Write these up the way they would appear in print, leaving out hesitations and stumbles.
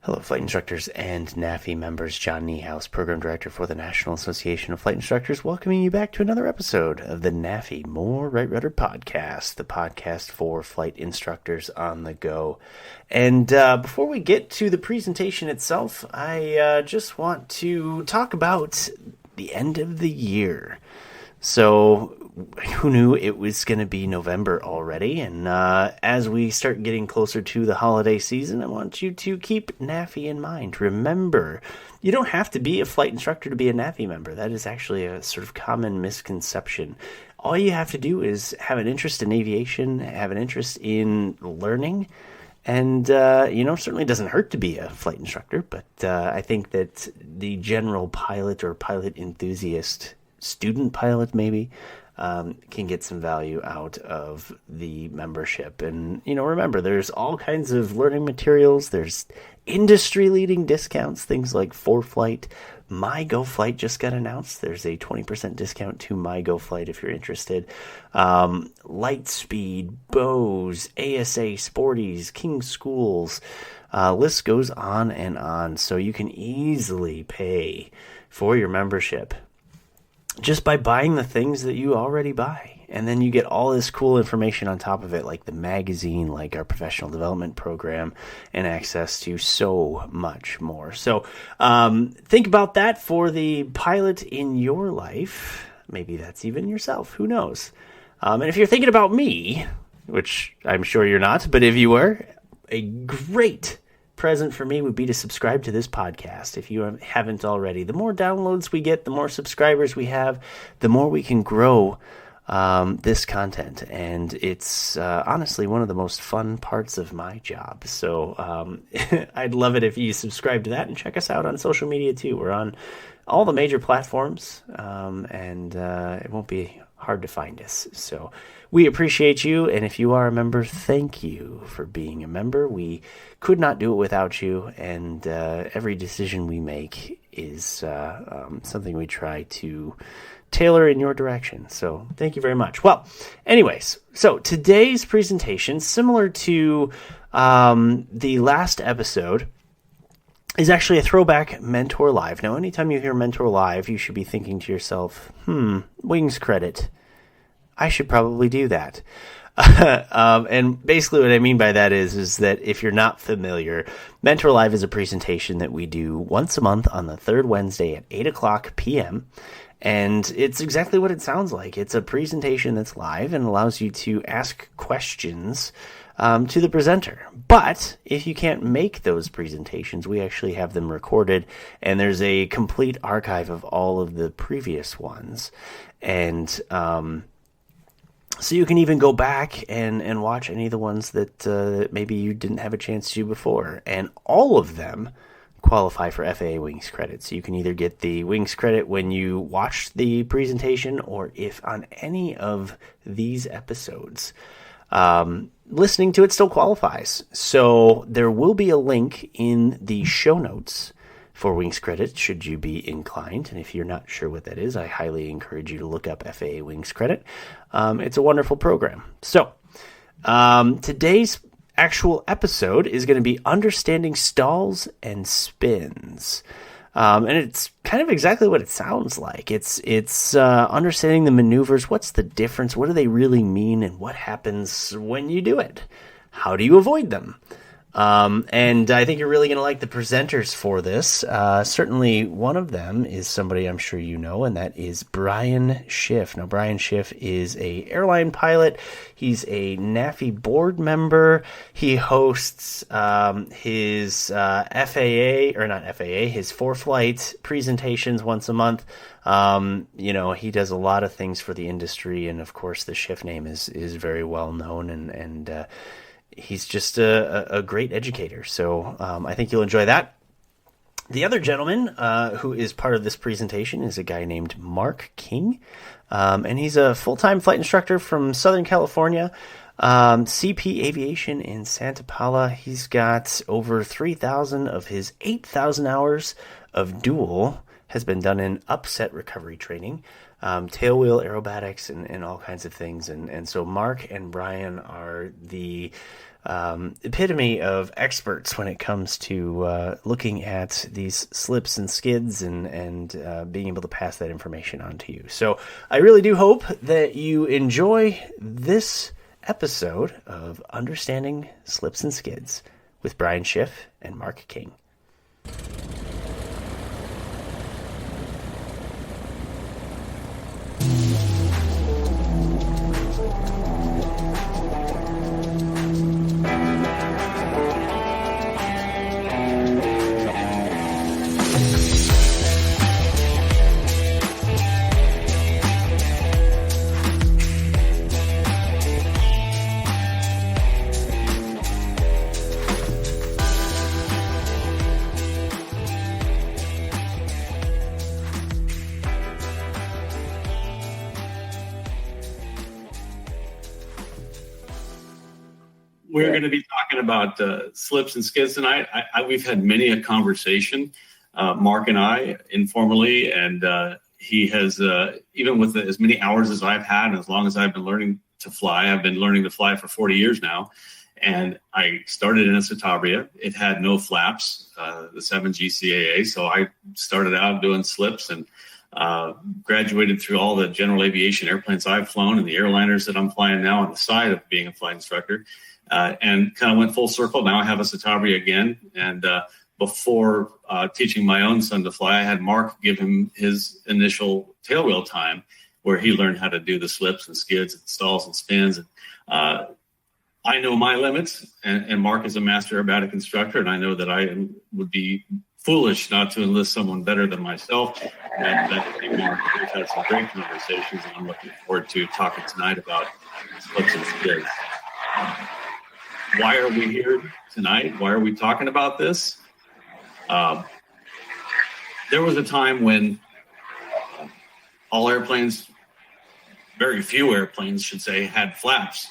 Hello, flight instructors and NAFI members. John Niehaus, Program Director for the National Association of Flight Instructors, welcoming you back to another episode of the NAFI More Right Rudder Podcast, the podcast for flight instructors on the go. And before we get to the presentation itself, I just want to talk about the end of the year. So, who knew it was going to be November already? And as we start getting closer to the holiday season, I want you to keep NAFI in mind. Remember, you don't have to be a flight instructor to be a NAFI member. That is actually a sort of common misconception. All you have to do is have an interest in aviation, have an interest in learning, and, certainly doesn't hurt to be a flight instructor, but I think that the general pilot or pilot enthusiast, student pilot maybe, can get some value out of the membership. And, remember, there's all kinds of learning materials. There's industry-leading discounts, things like ForeFlight. MyGoFlight just got announced. There's a 20% discount to MyGoFlight if you're interested. Lightspeed, Bose, ASA, Sporties, King Schools. List goes on and on. So you can easily pay for your membership just by buying the things that you already buy. And then you get all this cool information on top of it, like the magazine, like our professional development program, and access to so much more. So think about that for the pilot in your life. Maybe that's even yourself. Who knows? And if you're thinking about me, which I'm sure you're not, but if you were, a great present for me would be to subscribe to this podcast if you haven't already. The more downloads we get, the more subscribers we have, the more we can grow this content. And it's honestly one of the most fun parts of my job. So I'd love it if you subscribe to that and check us out on social media too. We're on all the major platforms, and it won't be hard to find us. So we appreciate you, and if you are a member, thank you for being a member. We could not do it without you, and every decision we make is something we try to tailor in your direction. So thank you very much. Well, anyways, so today's presentation, similar to the last episode, is actually a throwback Mentor Live. Now, anytime you hear Mentor Live, you should be thinking to yourself, wings credit. I should probably do that. And basically what I mean by that is that if you're not familiar, Mentor Live is a presentation that we do once a month on the third Wednesday at 8 o'clock p.m., and it's exactly what it sounds like. It's a presentation that's live and allows you to ask questions to the presenter. But if you can't make those presentations, we actually have them recorded, and there's a complete archive of all of the previous ones. And so you can even go back and watch any of the ones that maybe you didn't have a chance to before. And all of them qualify for FAA Wings credit. So you can either get the Wings credit when you watch the presentation, or if on any of these episodes, listening to it still qualifies. So there will be a link in the show notes for Wings credit, should you be inclined. And if you're not sure what that is, I highly encourage you to look up FAA Wings credit. It's a wonderful program. So today's actual episode is going to be understanding stalls and spins. And it's kind of exactly what it sounds like. It's understanding the maneuvers. What's the difference? What do they really mean? And what happens when you do it? How do you avoid them? And I think you're really going to like the presenters for this. Certainly one of them is somebody I'm sure you know, and that is Brian Schiff. Now, Brian Schiff is a airline pilot. He's a NAFI board member. He hosts his FAA, or not FAA, his ForeFlight presentations once a month. He does a lot of things for the industry, and of course the Schiff name is very well known, and he's just a great educator. So I think you'll enjoy that. The other gentleman who is part of this presentation is a guy named Mark King. And he's a full-time flight instructor from Southern California, CP Aviation in Santa Paula. He's got over 3,000 of his 8,000 hours of dual has been done in upset recovery training, tailwheel aerobatics, and all kinds of things. And so Mark and Brian are the epitome of experts when it comes to looking at these slips and skids and being able to pass that information on to you. So I really do hope that you enjoy this episode of Understanding Slips and Skids with Brian Schiff and Mark King. We're going to be talking about slips and skids tonight. We've had many a conversation, Mark and I, informally, and he has, even with as many hours as I've had and as long as I've been learning to fly, I've been learning to fly for 40 years now, and I started in a Citabria. It had no flaps, the 7G so I started out doing slips and graduated through all the general aviation airplanes I've flown and the airliners that I'm flying now on the side of being a flight instructor. And kind of went full circle. Now I have a Citabria again. And before teaching my own son to fly, I had Mark give him his initial tailwheel time where he learned how to do the slips and skids and stalls and spins. And I know my limits, and Mark is a master aerobatic instructor, and I know that I would be foolish not to enlist someone better than myself. And Mark, we've had some great conversations, and I'm looking forward to talking tonight about slips and skids. Why are we here tonight? Why are we talking about this? There was a time when all airplanes, very few airplanes should say, had flaps,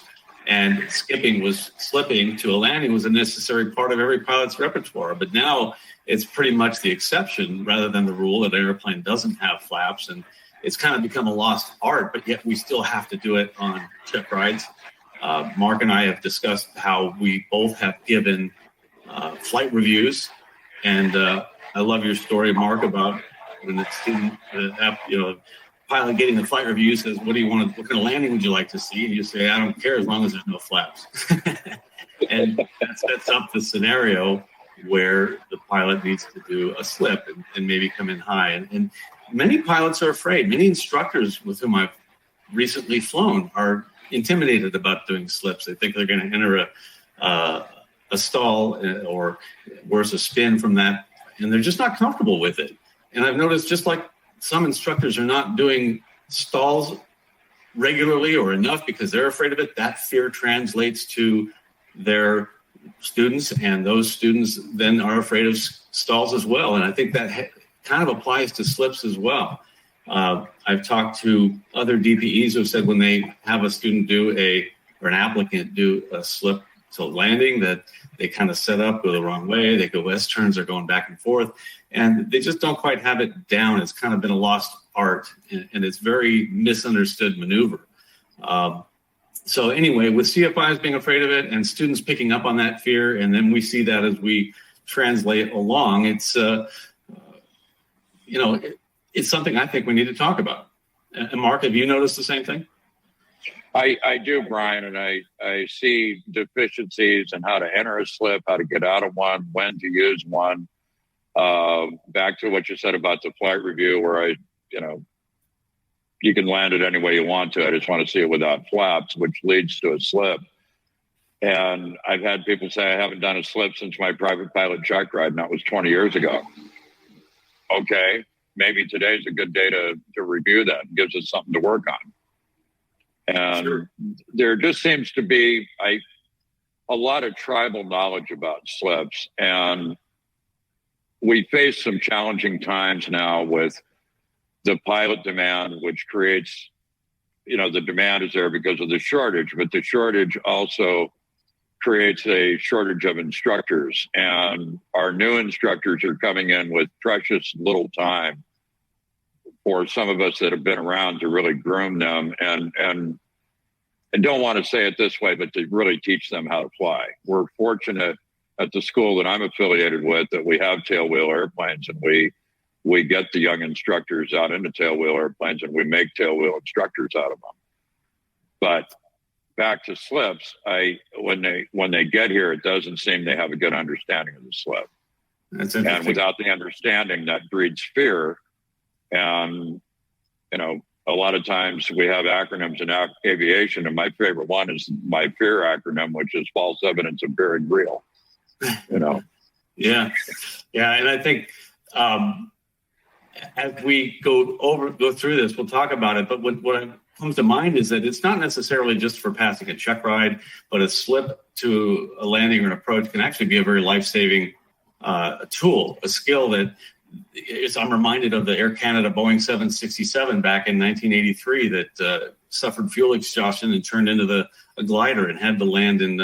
and slipping to a landing was a necessary part of every pilot's repertoire. But now it's pretty much the exception rather than the rule that an airplane doesn't have flaps, and it's kind of become a lost art, but yet we still have to do it on check rides. Mark and I have discussed how we both have given flight reviews, and I love your story, Mark, about when the student, pilot getting the flight review says, "What do you want? What kind of landing would you like to see?" And you say, "I don't care as long as there's no flaps." And that sets up the scenario where the pilot needs to do a slip and maybe come in high. And many pilots are afraid. Many instructors with whom I've recently flown are intimidated about doing slips. They think they're going to enter a stall or worse, a spin from that, and they're just not comfortable with it. And I've noticed, just like some instructors are not doing stalls regularly or enough because they're afraid of it, that fear translates to their students, and those students then are afraid of stalls as well. And I think that kind of applies to slips as well. I've talked to other DPEs who have said when they have a student or an applicant do a slip to landing, that they kind of set up, go the wrong way. They go S turns, they're going back and forth, and they just don't quite have it down. It's kind of been a lost art, and it's very misunderstood maneuver. So anyway, with CFIs being afraid of it and students picking up on that fear, and then we see that as we translate along, it's it's something I think we need to talk about. And Mark, have you noticed the same thing? I do, Brian, and I see deficiencies in how to enter a slip, how to get out of one, when to use one. Back to what you said about the flight review, where you can land it any way you want to. I just want to see it without flaps, which leads to a slip. And I've had people say, I haven't done a slip since my private pilot check ride, and that was 20 years ago. Okay, maybe today's a good day to review that. It gives us something to work on. And sure. There just seems to be a lot of tribal knowledge about slips. And we face some challenging times now with the pilot demand, which creates, the demand is there because of the shortage, but the shortage also creates a shortage of instructors. And our new instructors are coming in with precious little time for some of us that have been around to really groom them. And don't want to say it this way, but to really teach them how to fly. We're fortunate at the school that I'm affiliated with that we have tailwheel airplanes, and we get the young instructors out into tailwheel airplanes, and we make tailwheel instructors out of them. But back to slips, when they get here, it doesn't seem they have a good understanding of the slip. That's interesting. And without the understanding, that breeds fear. And, a lot of times we have acronyms in aviation, and my favorite one is my FEAR acronym, which is false evidence appearing real. Yeah. And I think as we go through this, we'll talk about it. But what comes to mind is that it's not necessarily just for passing a check ride, but a slip to a landing or an approach can actually be a very life-saving tool, a skill that I'm reminded of the Air Canada Boeing 767 back in 1983 that suffered fuel exhaustion and turned into a glider and had to land in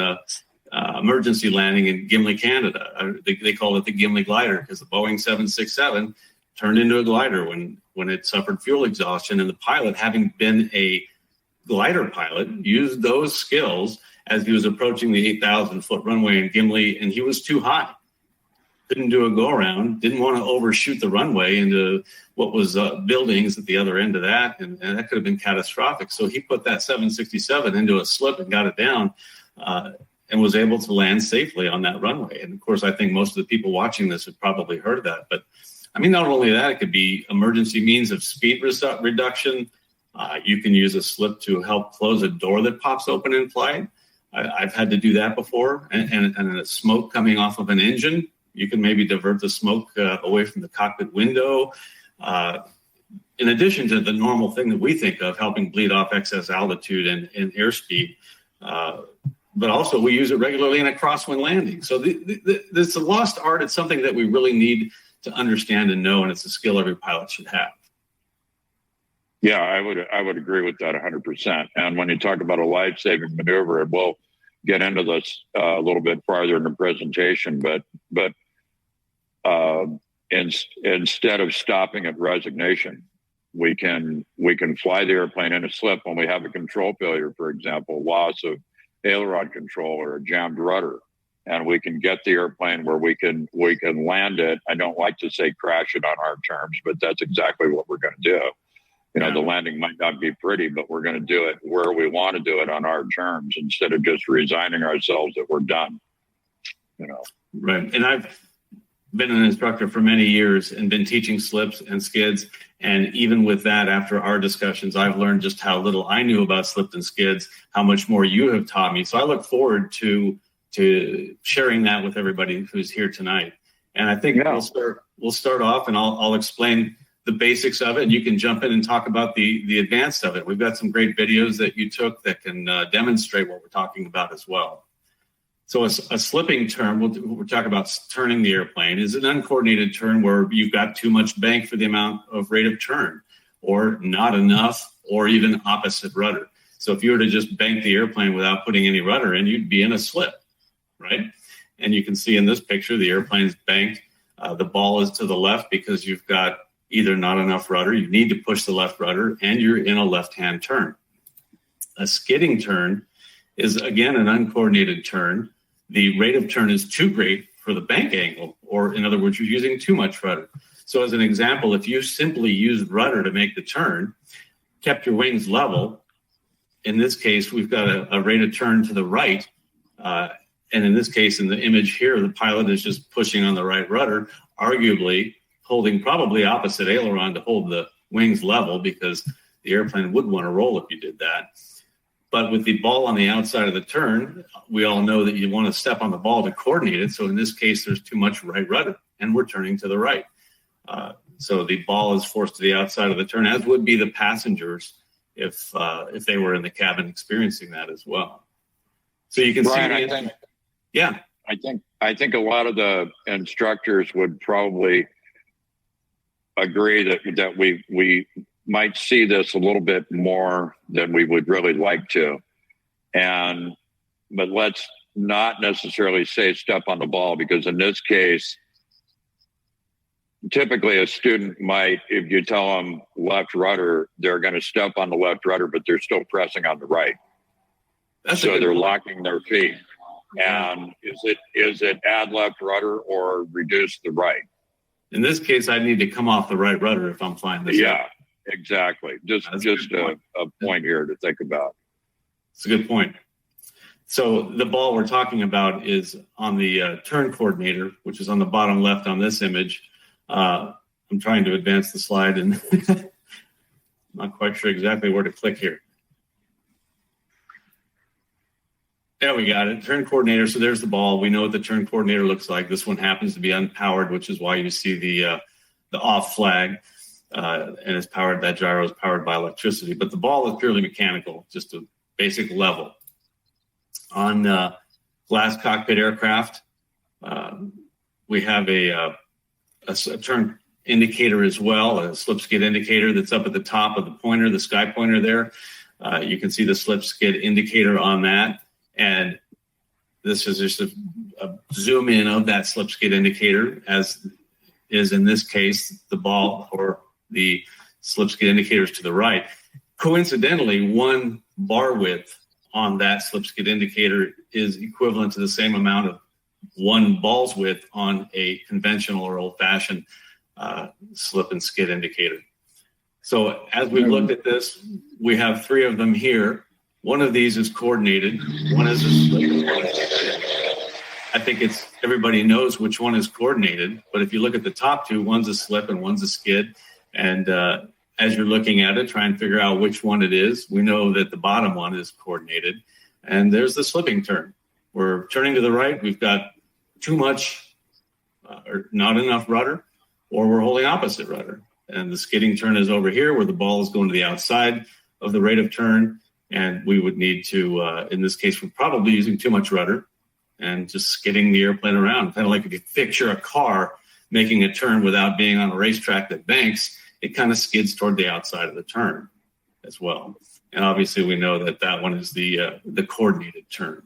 emergency landing in Gimli, Canada. They call it the Gimli glider because the Boeing 767 turned into a glider when it suffered fuel exhaustion. And the pilot, having been a glider pilot, used those skills as he was approaching the 8,000-foot runway in Gimli, and he was too high. Couldn't do a go-around, didn't want to overshoot the runway into what was buildings at the other end of that, and that could have been catastrophic. So he put that 767 into a slip and got it down and was able to land safely on that runway. And, of course, I think most of the people watching this have probably heard that. But, I mean, not only that, it could be emergency means of speed reduction. You can use a slip to help close a door that pops open in flight. I've had to do that before. And the smoke coming off of an engine, you can maybe divert the smoke away from the cockpit window. In addition to the normal thing that we think of, helping bleed off excess altitude and airspeed. But also we use it regularly in a crosswind landing. So it's a lost art. It's something that we really need to understand and know, and it's a skill every pilot should have. Yeah, I would agree with that 100%. And when you talk about a life-saving maneuver, we'll get into this a little bit farther in the presentation, but instead of stopping at resignation, we can fly the airplane in a slip when we have a control failure, for example, loss of aileron control or a jammed rudder, and we can get the airplane where we can land it. I don't like to say crash it on our terms, but that's exactly what we're going to do. The landing might not be pretty, but we're going to do it where we want to do it on our terms instead of just resigning ourselves that we're done. Right. And I've been an instructor for many years and been teaching slips and skids. And even with that, after our discussions, I've learned just how little I knew about slips and skids, how much more you have taught me. So I look forward to sharing that with everybody who's here tonight. And I think we'll start off, and I'll explain the basics of it, and you can jump in and talk about the advanced of it. We've got some great videos that you took that can demonstrate what we're talking about as well. So a slipping turn, we're talking about turning the airplane, is an uncoordinated turn where you've got too much bank for the amount of rate of turn, or not enough, or even opposite rudder. So if you were to just bank the airplane without putting any rudder in, you'd be in a slip, right? And you can see in this picture, the airplane's banked. The ball is to the left because you've got either not enough rudder, you need to push the left rudder, and you're in a left-hand turn. A skidding turn is, again, an uncoordinated turn. The rate of turn is too great for the bank angle, or in other words, you're using too much rudder. So as an example, if you simply used rudder to make the turn, kept your wings level, in this case, we've got a rate of turn to the right. And in this case, in the image here, the pilot is just pushing on the right rudder, arguably holding probably opposite aileron to hold the wings level, because the airplane would want to roll if you did that. But with the ball on the outside of the turn, we all know that you want to step on the ball to coordinate it. So in this case, there's too much right rudder, and we're turning to the right. So the ball is forced to the outside of the turn, as would be the passengers if they were in the cabin experiencing that as well. So you can Brian, see. I think a lot of the instructors would probably agree that we might see this a little bit more than we would really like to. But let's not necessarily say step on the ball, because in this case, typically a student might, if you tell them left rudder, they're going to step on the left rudder, but they're still pressing on the right. So they're locking their feet. And is it add left rudder or reduce the right? In this case, I need to come off the right rudder if I'm flying this. Yeah, exactly. Just a point here to think about. It's a good point. So the ball we're talking about is on the turn coordinator, which is on the bottom left on this image. I'm trying to advance the slide and I'm not quite sure exactly where to click here. Yeah, we got it. Turn coordinator. So there's the ball. We know what the turn coordinator looks like. This one happens to be unpowered, which is why you see the off flag. And it's powered. That gyro is powered by electricity. But the ball is purely mechanical, just a basic level. On glass cockpit aircraft, we have a turn indicator as well, a slip skid indicator that's up at the top of the pointer, the sky pointer there. You can see the slip skid indicator on that. And this is just a zoom in of that slip skid indicator, as is in this case, the ball or the slip skid indicators to the right. Coincidentally, one bar width on that slip skid indicator is equivalent to the same amount of one ball's width on a conventional or old-fashioned slip and skid indicator. So as we've looked at this, we have three of them here. One of these is coordinated. One is a slip. I think everybody knows which one is coordinated. But if you look at the top two, one's a slip and one's a skid. And as you're looking at it, try and figure out which one it is. We know that the bottom one is coordinated. And there's the slipping turn. We're turning to the right. We've got too much or not enough rudder, or we're holding opposite rudder. And the skidding turn is over here where the ball is going to the outside of the rate of turn. And we would need to, in this case, we're probably using too much rudder and just skidding the airplane around. Kind of like if you picture a car making a turn without being on a racetrack that banks, it kind of skids toward the outside of the turn as well. And obviously we know that that one is the coordinated turn.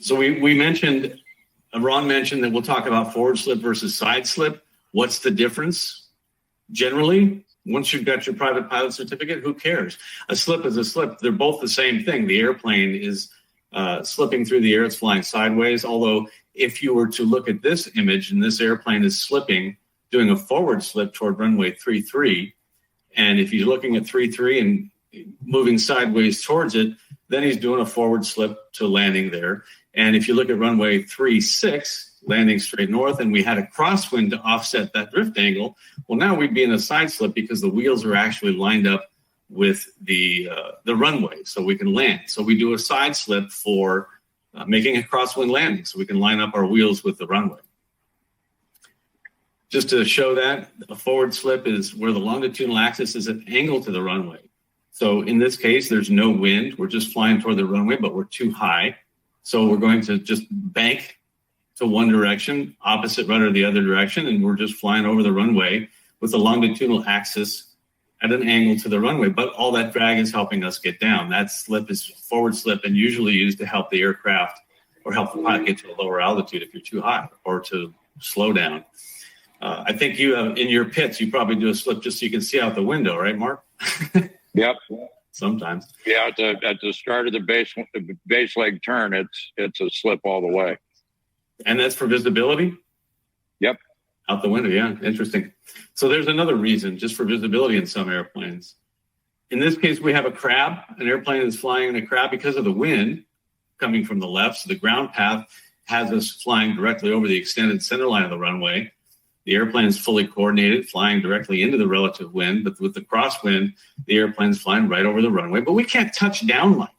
So we mentioned, Ron mentioned that we'll talk about forward slip versus side slip. What's the difference? Generally, once you've got your private pilot certificate, who cares? A slip is a slip. They're both the same thing. The airplane is slipping through the air. It's flying sideways. Although if you were to look at this image and this airplane is slipping, doing a forward slip toward runway 33, and if he's looking at 33 and moving sideways towards it, then he's doing a forward slip to landing there. And if you look at runway 36, landing straight north, and we had a crosswind to offset that drift angle, well, now we'd be in a side slip because the wheels are actually lined up with the runway, so we can land. So we do a side slip for making a crosswind landing, so we can line up our wheels with the runway. Just to show that, a forward slip is where the longitudinal axis is an angle to the runway. So in this case, there's no wind. We're just flying toward the runway, but we're too high. So we're going to just bank to one direction, opposite rudder the other direction, and we're just flying over the runway with the longitudinal axis at an angle to the runway. But all that drag is helping us get down. That slip is forward slip and usually used to help the aircraft or help the pilot get to a lower altitude if you're too high or to slow down. I think you have in your pits, you probably do a slip just so you can see out the window, right, Mark? Yep. Sometimes. Yeah, at the start of the base leg turn, it's a slip all the way. And that's for visibility? Yep. Out the window, yeah. Interesting. So there's another reason, just for visibility in some airplanes. In this case, we have a crab. An airplane is flying in a crab because of the wind coming from the left. So the ground path has us flying directly over the extended center line of the runway. The airplane is fully coordinated, flying directly into the relative wind. But with the crosswind, the airplane's flying right over the runway. But we can't touch down like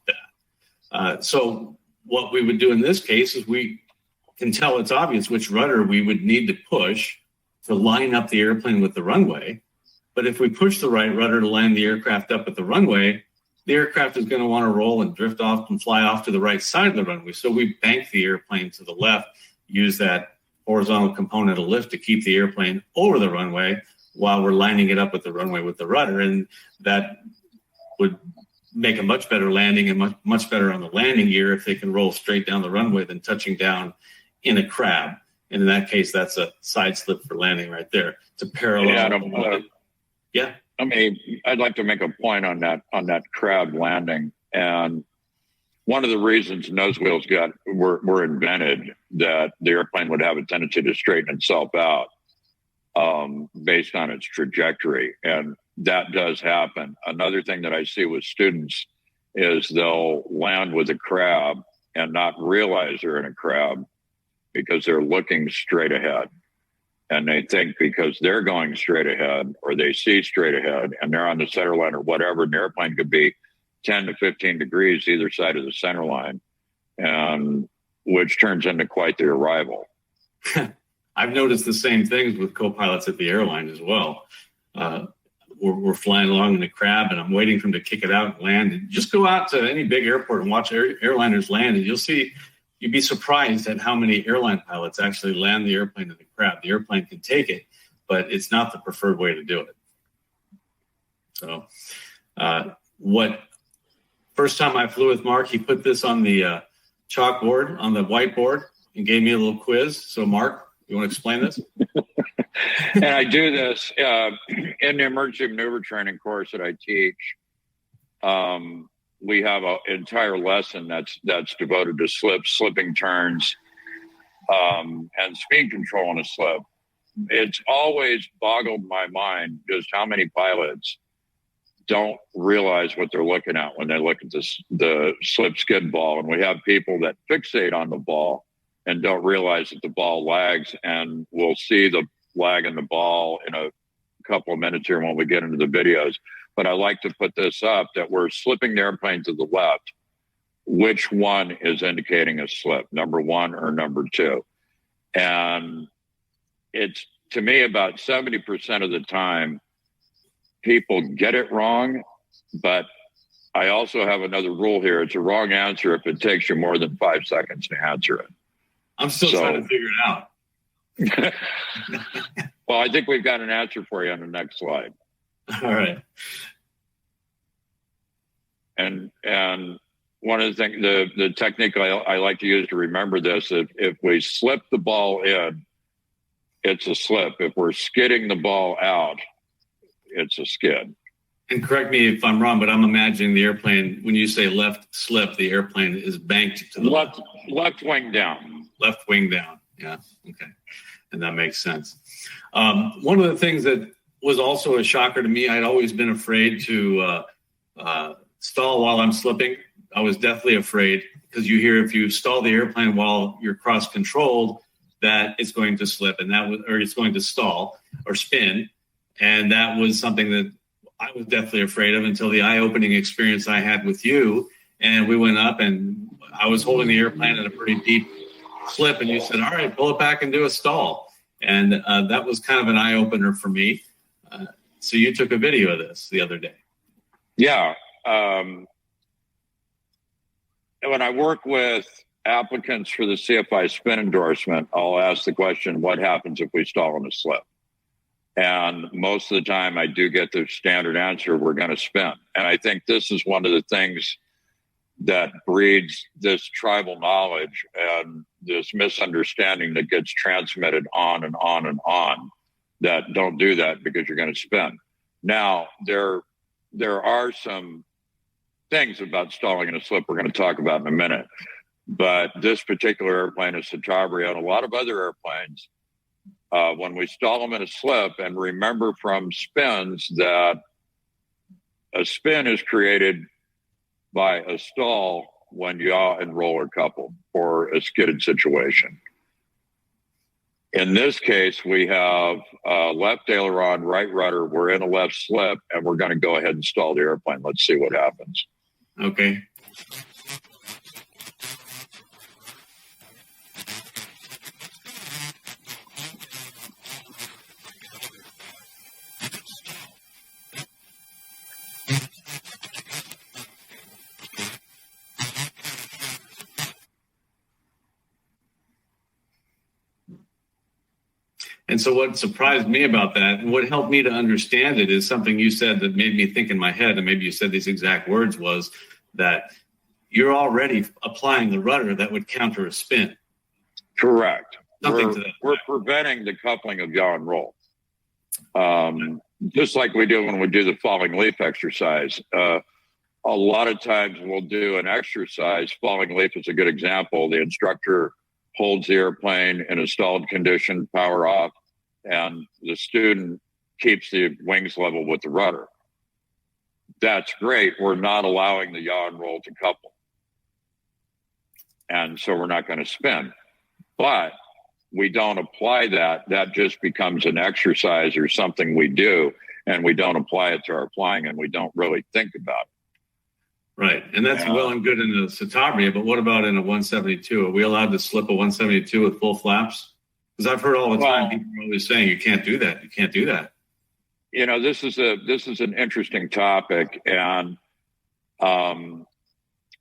that. So what we would do in this case is we can tell it's obvious which rudder we would need to push to line up the airplane with the runway. But if we push the right rudder to line the aircraft up at the runway, the aircraft is going to want to roll and drift off and fly off to the right side of the runway. So we bank the airplane to the left, use that horizontal component of lift to keep the airplane over the runway while we're lining it up with the runway with the rudder. And that would make a much better landing and much better on the landing gear if they can roll straight down the runway than touching down in a crab. And in that case, that's a side slip for landing right there. It's a parallel. Adam, yeah. I'd like to make a point on that crab landing. And one of the reasons nose wheels were invented, that the airplane would have a tendency to straighten itself out based on its trajectory. And that does happen. Another thing that I see with students is they'll land with a crab and not realize they're in a crab because they're looking straight ahead. And they think because they're going straight ahead, or they see straight ahead, and they're on the center line or whatever, an airplane could be 10 to 15 degrees either side of the center line, and which turns into quite the arrival. I've noticed the same things with co-pilots at the airline as well. We're flying along in the crab, and I'm waiting for them to kick it out and land. And just go out to any big airport and watch airliners land, and you'd be surprised at how many airline pilots actually land the airplane in the crab. The airplane can take it, but it's not the preferred way to do it. So first time I flew with Mark, he put this on the chalkboard, on the whiteboard, and gave me a little quiz. So Mark, you want to explain this? And I do this in the emergency maneuver training course that I teach. We have an entire lesson that's devoted to slipping turns, and speed control in a slip. It's always boggled my mind just how many pilots don't realize what they're looking at when they look at the slip skid ball. And we have people that fixate on the ball and don't realize that the ball lags, and we'll see the lag in the ball in a couple of minutes here when we get into the videos. But I like to put this up that we're slipping the airplane to the left. Which one is indicating a slip, number one or number two? And it's, to me, about 70% of the time, people get it wrong. But I also have another rule here. It's a wrong answer if it takes you more than 5 seconds to answer it. I'm still trying to figure it out. Well, I think we've got an answer for you on the next slide. All right. And one of the things, the technique I like to use to remember this, if we slip the ball in, it's a slip. If we're skidding the ball out, it's a skid. And correct me if I'm wrong, but I'm imagining the airplane, when you say left slip, the airplane is banked to the left wing down. Left wing down. Yeah. Okay. And that makes sense. One of the things that was also a shocker to me, I'd always been afraid to stall while I'm slipping. I was deathly afraid because you hear if you stall the airplane while you're cross controlled, that it's going to slip, and or it's going to stall or spin. And that was something that I was deathly afraid of until the eye-opening experience I had with you. And we went up, and I was holding the airplane at a pretty deep slip, and you said, all right, pull it back and do a stall. And that was kind of an eye-opener for me. So you took a video of this the other day. Yeah. When I work with applicants for the CFI spin endorsement, I'll ask the question, what happens if we stall in a slip? And most of the time I do get the standard answer, we're going to spin. And I think this is one of the things that breeds this tribal knowledge and this misunderstanding that gets transmitted on and on and on, that don't do that because you're going to spin. Now, there are some things about stalling in a slip we're going to talk about in a minute. But this particular airplane is Citabria, and a lot of other airplanes, when we stall them in a slip, and remember from spins that a spin is created by a stall when yaw and roll are coupled, or a skidded situation. In this case, we have left aileron, right rudder. We're in a left slip, and we're going to go ahead and stall the airplane. Let's see what happens. Okay. And so what surprised me about that, and what helped me to understand it, is something you said that made me think in my head, and maybe you said these exact words, was that you're already applying the rudder that would counter a spin. Correct. Something to that. We're preventing the coupling of yaw and roll. Just like we do when we do the falling leaf exercise. A lot of times we'll do an exercise. Falling leaf is a good example. The instructor holds the airplane in a stalled condition, power off, and the student keeps the wings level with the rudder. That's great. We're not allowing the yaw and roll to couple. And so we're not going to spin. But we don't apply that. That just becomes an exercise or something we do, and we don't apply it to our flying, and we don't really think about it. Right. And that's well and good in the Citabria, but what about in a 172? Are we allowed to slip a 172 with full flaps? Because I've heard all the time people are always saying you can't do that. You can't do that. You know, this is an interesting topic, and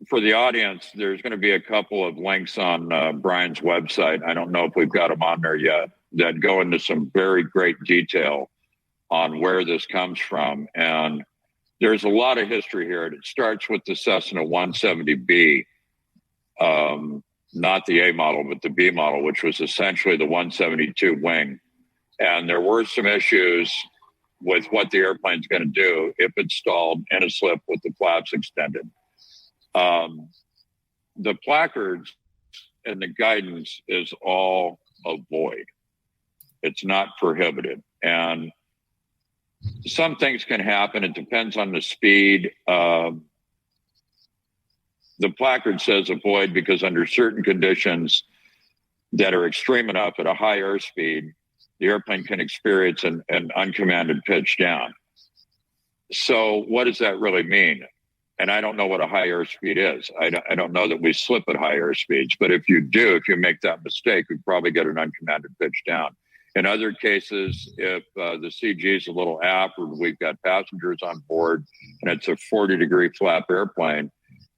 for the audience, there's going to be a couple of links on Brian's website. I don't know if we've got them on there yet, that go into some very great detail on where this comes from. And there's a lot of history here. It starts with the Cessna 170B, not the A model, but the B model, which was essentially the 172 wing. And there were some issues with what the airplane's going to do if it's stalled in a slip with the flaps extended. The placards and the guidance is all avoid. It's not prohibited. And some things can happen. It depends on the speed. The placard says avoid because under certain conditions that are extreme enough at a high airspeed, the airplane can experience an uncommanded pitch down. So what does that really mean? And I don't know what a high airspeed is. I don't know that we slip at high airspeeds, but if you make that mistake, we probably get an uncommanded pitch down. In other cases, if the CG is a little aft or we've got passengers on board and it's a 40-degree flap airplane,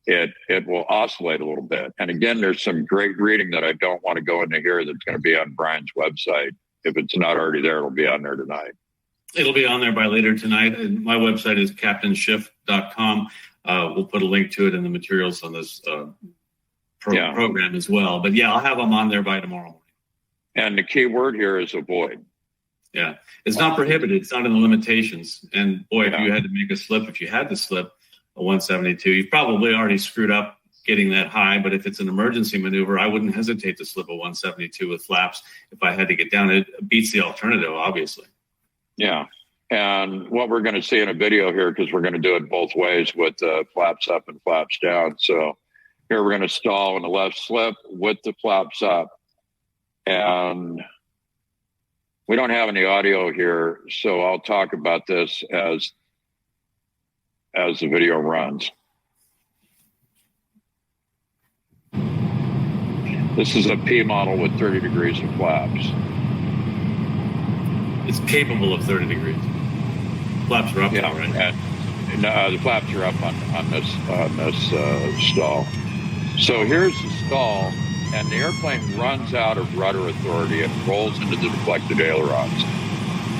it will oscillate a little bit. And again, there's some great reading that I don't want to go into here that's going to be on Brian's website. If it's not already there, it'll be on there tonight. It'll be on there by later tonight. And my website is captainschiff.com. We'll put a link to it in the materials on this program as well. But yeah, I'll have them on there by tomorrow morning. And the key word here is avoid. Yeah, it's not prohibited. It's not in the limitations. And boy, if you had to make a slip, if you had to slip a 172, you've probably already screwed up getting that high. But if it's an emergency maneuver, I wouldn't hesitate to slip a 172 with flaps if I had to get down. It beats the alternative, obviously. Yeah. And what we're going to see in a video here, because we're going to do it both ways with flaps up and flaps down. So here we're going to stall in the left slip with the flaps up. And we don't have any audio here, so I'll talk about this as the video runs. This is a P model with 30 degrees of flaps. It's capable of 30 degrees. Flaps are up now, right? And the flaps are up on this stall. So here's the stall, and the airplane runs out of rudder authority and rolls into the deflected ailerons.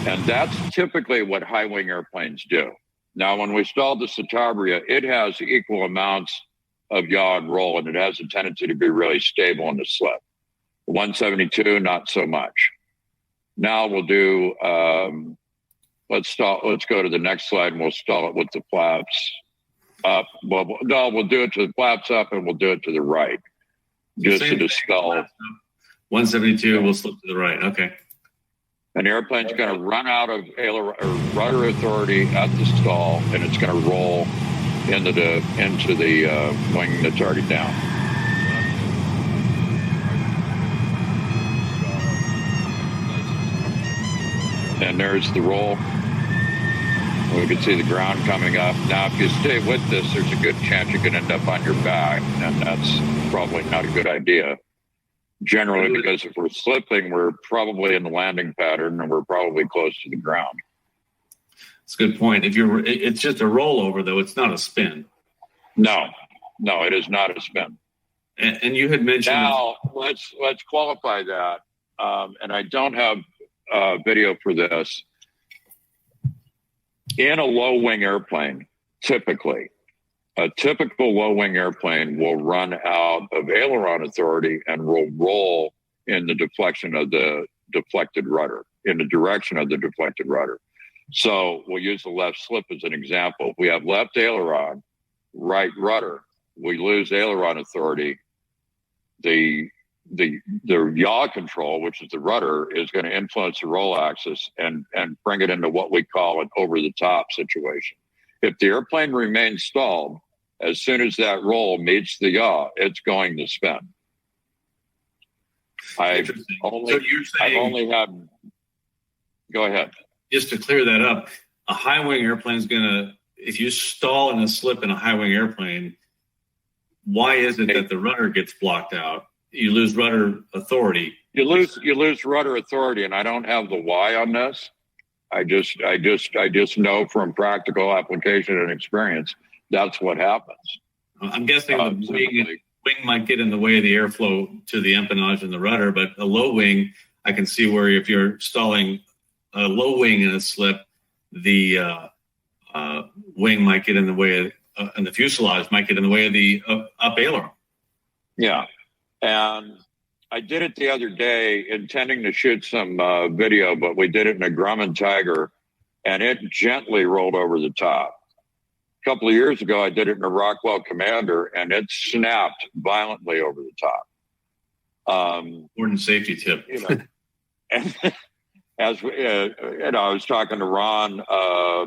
And that's typically what high wing airplanes do. Now, when we stalled the Citabria, it has equal amounts of yaw and roll, and it has a tendency to be really stable in the slip. 172, not so much. Now we'll do, let's go to the next slide, and we'll stall it with the flaps up. Well, no, we'll do it to the flaps up, and we'll do it to the right. Just to the stall. 172 will slip to the right. Okay. And the airplane's going to run out of rudder authority at the stall, and it's going to roll into the wing that's already down. And there's the roll. We can see the ground coming up. Now, if you stay with this, there's a good chance you can end up on your back, and that's probably not a good idea. Generally, because if we're slipping, we're probably in the landing pattern, and we're probably close to the ground. That's a good point. It's just a rollover, though. It's not a spin. No, it is not a spin. And you had mentioned. Now, let's qualify that. And I don't have video for this. In a low wing airplane, typically, a typical low wing airplane will run out of aileron authority and will roll in the deflection of the deflected rudder. in the direction of the deflected rudder. So we'll use the left slip as an example. If we have left aileron, right rudder, we lose aileron authority. The yaw control, which is the rudder, is going to influence the roll axis and bring it into what we call an over-the-top situation. If the airplane remains stalled, as soon as that roll meets the yaw, it's going to spin. I've only had. Go ahead. Just to clear that up, a high wing airplane is going to, if you stall in a slip in a high wing airplane, why is it that the rudder gets blocked out? You lose rudder authority. You lose rudder authority, and I don't have the why on this. I just know from practical application and experience that's what happens. I'm guessing the wing might get in the way of the airflow to the empennage and the rudder, but a low wing, I can see where if you're stalling a low wing in a slip, the wing might get in the way of, and the fuselage might get in the way of the up aileron. Yeah. And I did it the other day intending to shoot some video, but we did it in a Grumman Tiger, and it gently rolled over the top. A couple of years ago, I did it in a Rockwell Commander, and it snapped violently over the top. Important safety tip. And as I was talking to Ron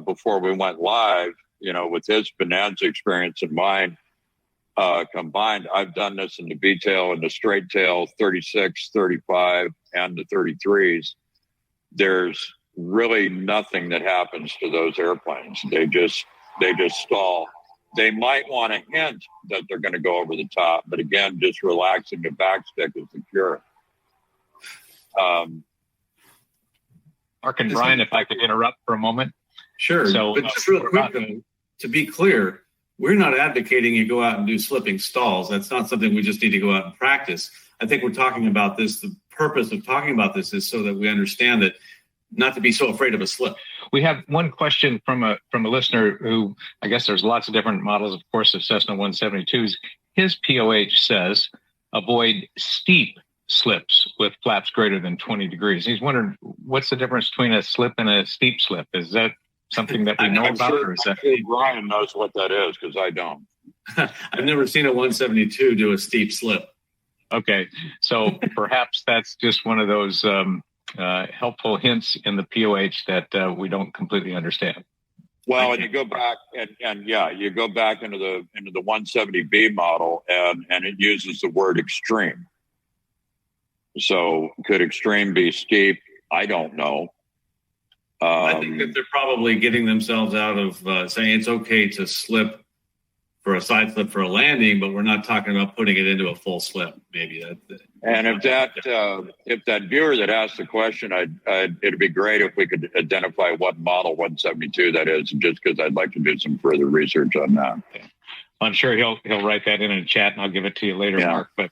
before we went live, with his Bonanza experience and mine combined, I've done this in the V-tail and the straight tail, 36, 35, and the 33s. There's really nothing that happens to those airplanes. They just stall. They might want to hint that they're going to go over the top, but again, just relaxing the backstick is the cure. Mark and Brian, if I could interrupt for a moment. Sure. So, but just real quick, though, to be clear, we're not advocating you go out and do slipping stalls. That's not something we just need to go out and practice. I think we're talking about this. The purpose of talking about this is so that we understand that not to be so afraid of a slip. We have one question from a listener who, I guess there's lots of different models, of course, of Cessna 172s. His POH says, avoid steep slips with flaps greater than 20 degrees. He's wondering, what's the difference between a slip and a steep slip? Is that something that we know about? Sure, or is that Brian knows what that is, because I don't. I've never seen a 172 do a steep slip. Okay, so perhaps that's just one of those helpful hints in the POH that we don't completely understand. Well, and you go back you go back into the 170B model, and it uses the word extreme. So could extreme be steep? I don't know. I think that they're probably getting themselves out of saying it's okay to slip for a side slip for a landing, but we're not talking about putting it into a full slip. Maybe that. And if that viewer that asked the question, it'd be great if we could identify what model 172 that is, just because I'd like to do some further research on that. Okay. I'm sure he'll write that in a chat, and I'll give it to you later, Mark. But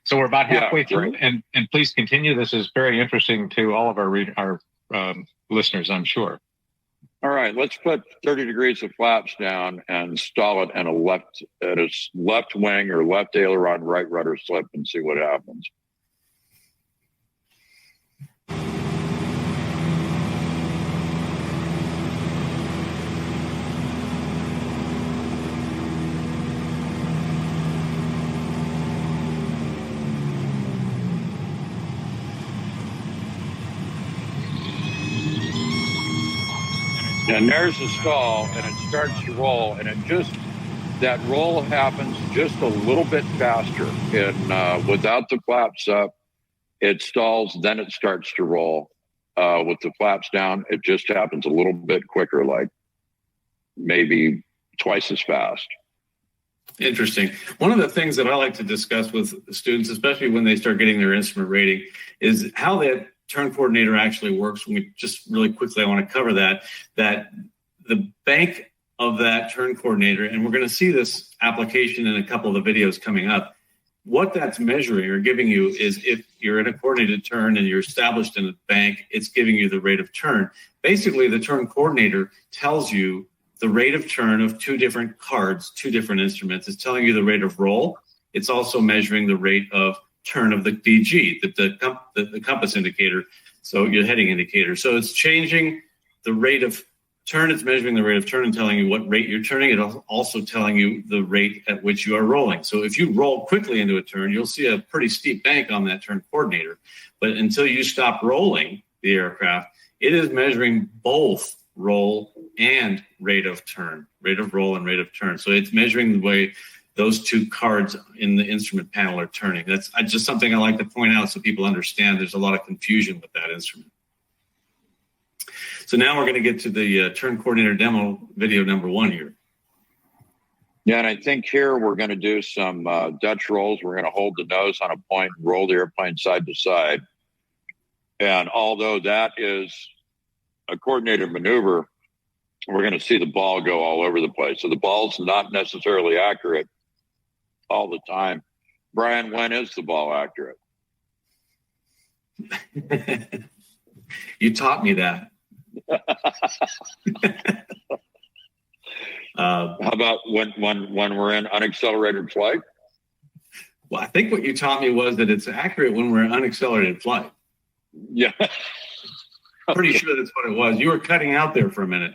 so we're about halfway through, and please continue. This is very interesting to all of our listeners, I'm sure. All right, let's put 30 degrees of flaps down and stall it at a left wing or left aileron, right rudder slip, and see what happens. And there's the stall, and it starts to roll, and that roll happens just a little bit faster. And without the flaps up, it stalls, then it starts to roll. With the flaps down, it just happens a little bit quicker, like maybe twice as fast. Interesting. One of the things that I like to discuss with students, especially when they start getting their instrument rating, is how that turn coordinator actually works. When we just really quickly, I want to cover that the bank of that turn coordinator, and we're going to see this application in a couple of the videos coming up. What that's measuring or giving you is if you're in a coordinated turn and you're established in a bank, it's giving you the rate of turn. Basically, the turn coordinator tells you the rate of turn of two different cards, two different instruments. It's telling you the rate of roll. It's also measuring the rate of turn of the DG, the compass indicator. So your heading indicator. So it's changing the rate of turn. It's measuring the rate of turn and telling you what rate you're turning. It's also telling you the rate at which you are rolling. So if you roll quickly into a turn, you'll see a pretty steep bank on that turn coordinator. But until you stop rolling the aircraft, it is measuring both roll and rate of turn, rate of roll and rate of turn. So it's measuring the way those two cards in the instrument panel are turning. That's just something I like to point out so people understand. There's a lot of confusion with that instrument. So now we're going to get to the turn coordinator demo video number 1 here. Yeah, and I think here we're going to do some Dutch rolls. We're going to hold the nose on a point and roll the airplane side to side. And although that is a coordinated maneuver, we're going to see the ball go all over the place. So the ball's not necessarily accurate all the time. Brian, when is the ball accurate? You taught me that. How about when we're in unaccelerated flight? Well, I think what you taught me was that it's accurate when we're in unaccelerated flight. Yeah. Pretty sure that's what it was. You were cutting out there for a minute.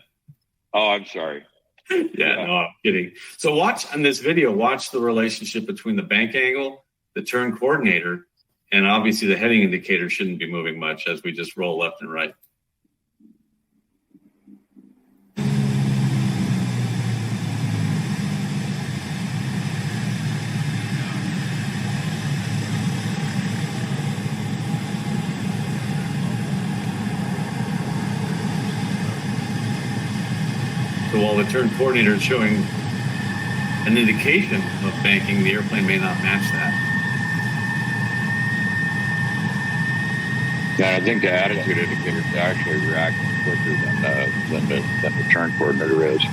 Oh, I'm sorry. Yeah, no, I'm kidding. So watch on this video, watch the relationship between the bank angle, the turn coordinator, and obviously the heading indicator shouldn't be moving much as we just roll left and right. So while the turn coordinator is showing an indication of banking, the airplane may not match that. Yeah, I think the attitude indicator is actually reacting quicker than the turn coordinator is.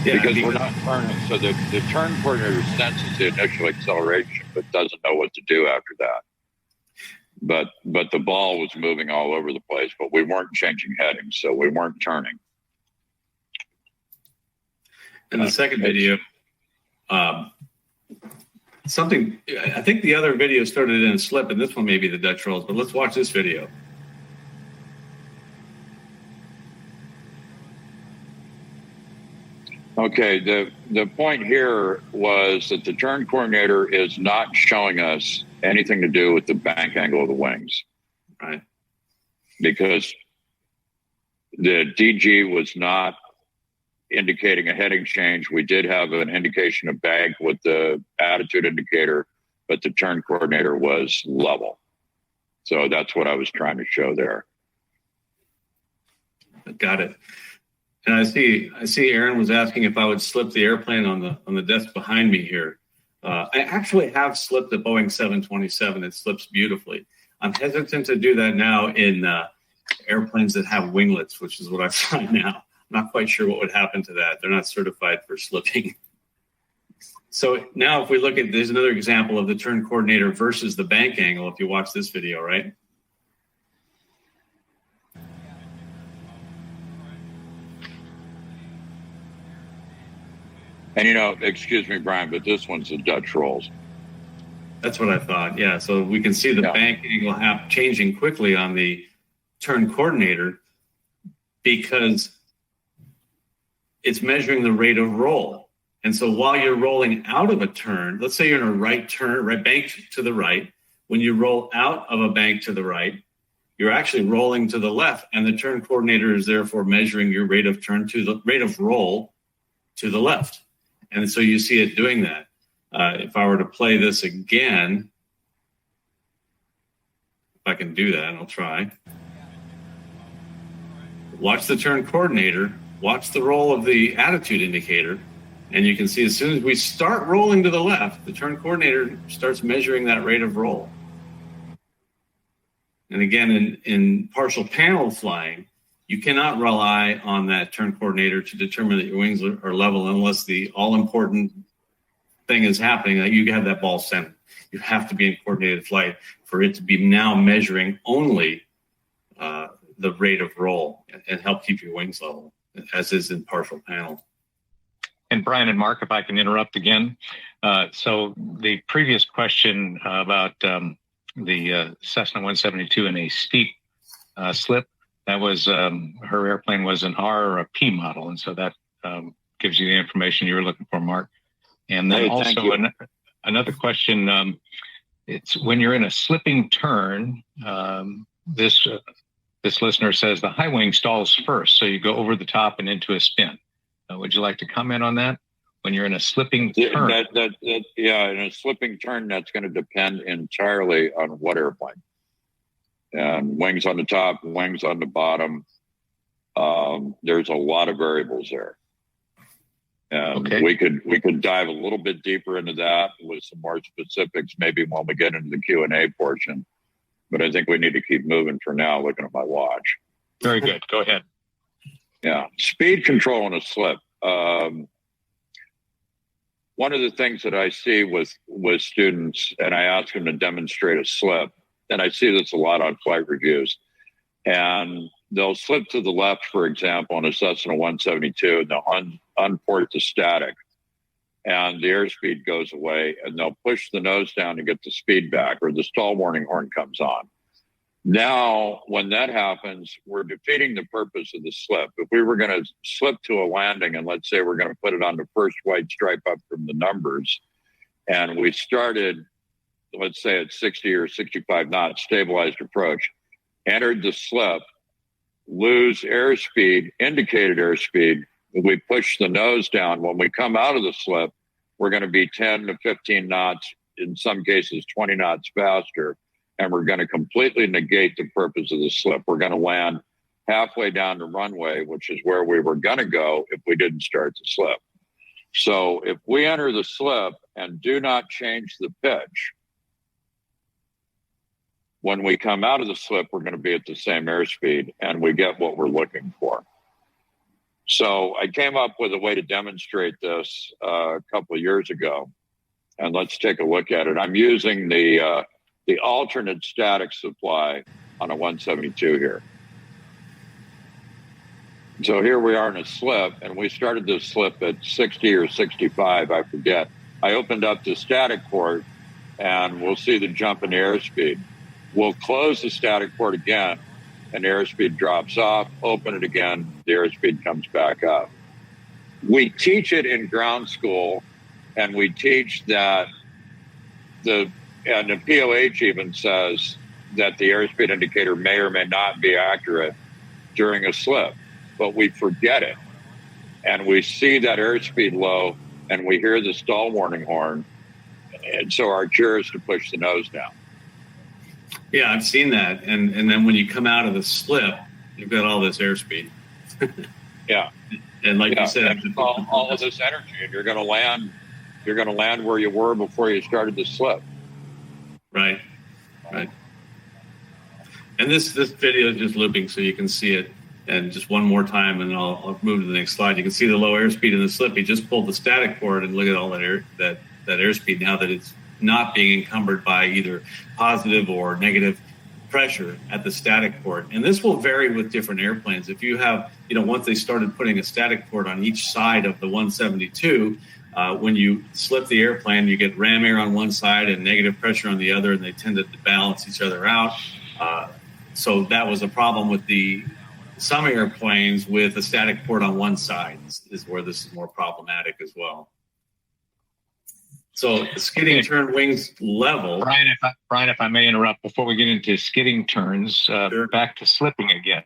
Yeah, because we're not turning. So the turn coordinator senses the initial acceleration, but doesn't know what to do after that. But the ball was moving all over the place, but we weren't changing headings, so we weren't turning. In the second video, I think the other video started in a slip, and this one may be the Dutch rolls, but let's watch this video. Okay, the point here was that the turn coordinator is not showing us anything to do with the bank angle of the wings. Right. Because the DG was not indicating a heading change. We did have an indication of bank with the attitude indicator, but the turn coordinator was level. So that's what I was trying to show there. Got it. And I see Aaron was asking if I would slip the airplane on the desk behind me here. I actually have slipped a Boeing 727. It slips beautifully. I'm hesitant to do that now in airplanes that have winglets, which is what I find now. Not quite sure what would happen to that. They're not certified for slipping. So now if we look at, there's another example of the turn coordinator versus the bank angle if you watch this video, right? And excuse me, Brian, but this one's the Dutch rolls. That's what I thought, yeah. So we can see the bank angle changing quickly on the turn coordinator because it's measuring the rate of roll. And so while you're rolling out of a turn, let's say you're in a right turn, right bank to the right. When you roll out of a bank to the right, you're actually rolling to the left, and the turn coordinator is therefore measuring your rate of turn to the rate of roll to the left. And so you see it doing that. If I were to play this again, if I can do that, I'll try. Watch the turn coordinator. Watch the roll of the attitude indicator, and you can see as soon as we start rolling to the left, the turn coordinator starts measuring that rate of roll. And again, in partial panel flying, you cannot rely on that turn coordinator to determine that your wings are level unless the all-important thing is happening, that you have that ball centered. You have to be in coordinated flight for it to be now measuring only the rate of roll and help keep your wings level, as is in partial panel. And Brian and Mark, if I can interrupt again. So the previous question about the Cessna 172 in a steep slip. That was her airplane was an R or a P model, and so that gives you the information you were looking for, Mark. And then another question. It's when you're in a slipping turn. This listener says the high wing stalls first, so you go over the top and into a spin. Would you like to comment on that? When you're in a slipping turn? In a slipping turn, that's going to depend entirely on what airplane. And wings on the top, wings on the bottom. There's a lot of variables there. And we could dive a little bit deeper into that with some more specifics, maybe when we get into the Q&A portion. But I think we need to keep moving for now, looking at my watch. Very good. Go ahead. Yeah. Speed control on a slip. One of the things that I see with students, and I ask them to demonstrate a slip, and I see this a lot on flight reviews, and they'll slip to the left, for example, on a Cessna 172, and they'll unport the static, and the airspeed goes away, and they'll push the nose down to get the speed back, or the stall warning horn comes on. Now, when that happens, we're defeating the purpose of the slip. If we were going to slip to a landing, and let's say we're going to put it on the first white stripe up from the numbers, and we started, let's say at 60 or 65 knots, stabilized approach, entered the slip, lose airspeed, indicated airspeed, we push the nose down. When we come out of the slip, we're going to be 10 to 15 knots, in some cases 20 knots faster, and we're going to completely negate the purpose of the slip. We're going to land halfway down the runway, which is where we were going to go if we didn't start the slip. So if we enter the slip and do not change the pitch, when we come out of the slip, we're going to be at the same airspeed, and we get what we're looking for. So I came up with a way to demonstrate this a couple of years ago, and let's take a look at it. I'm using the alternate static supply on a 172 here. So here we are in a slip, and we started this slip at 60 or 65, I forget. I opened up the static port, and we'll see the jump in the airspeed. We'll close the static port again, and the airspeed drops off, open it again, the airspeed comes back up. We teach it in ground school, and we teach that the POH even says that the airspeed indicator may or may not be accurate during a slip, but we forget it. And we see that airspeed low, and we hear the stall warning horn, and so our cure is to push the nose down. Yeah, I've seen that. And then when you come out of the slip, you've got all this airspeed. Yeah. And like you said, all of this energy, and you're going to land where you were before you started the slip. Right. And this video is just looping so you can see it. And just one more time, and I'll move to the next slide. You can see the low airspeed in the slip. He just pulled the static port, and look at all that airspeed now that it's not being encumbered by either positive or negative pressure at the static port. And this will vary with different airplanes. If you have, once they started putting a static port on each side of the 172, when you slip the airplane, you get ram air on one side and negative pressure on the other, and they tend to balance each other out. So that was a problem with some airplanes with a static port on one side is where this is more problematic as well. So skidding turn wings level. Brian, if I may interrupt before we get into skidding turns, sure. Back to slipping again.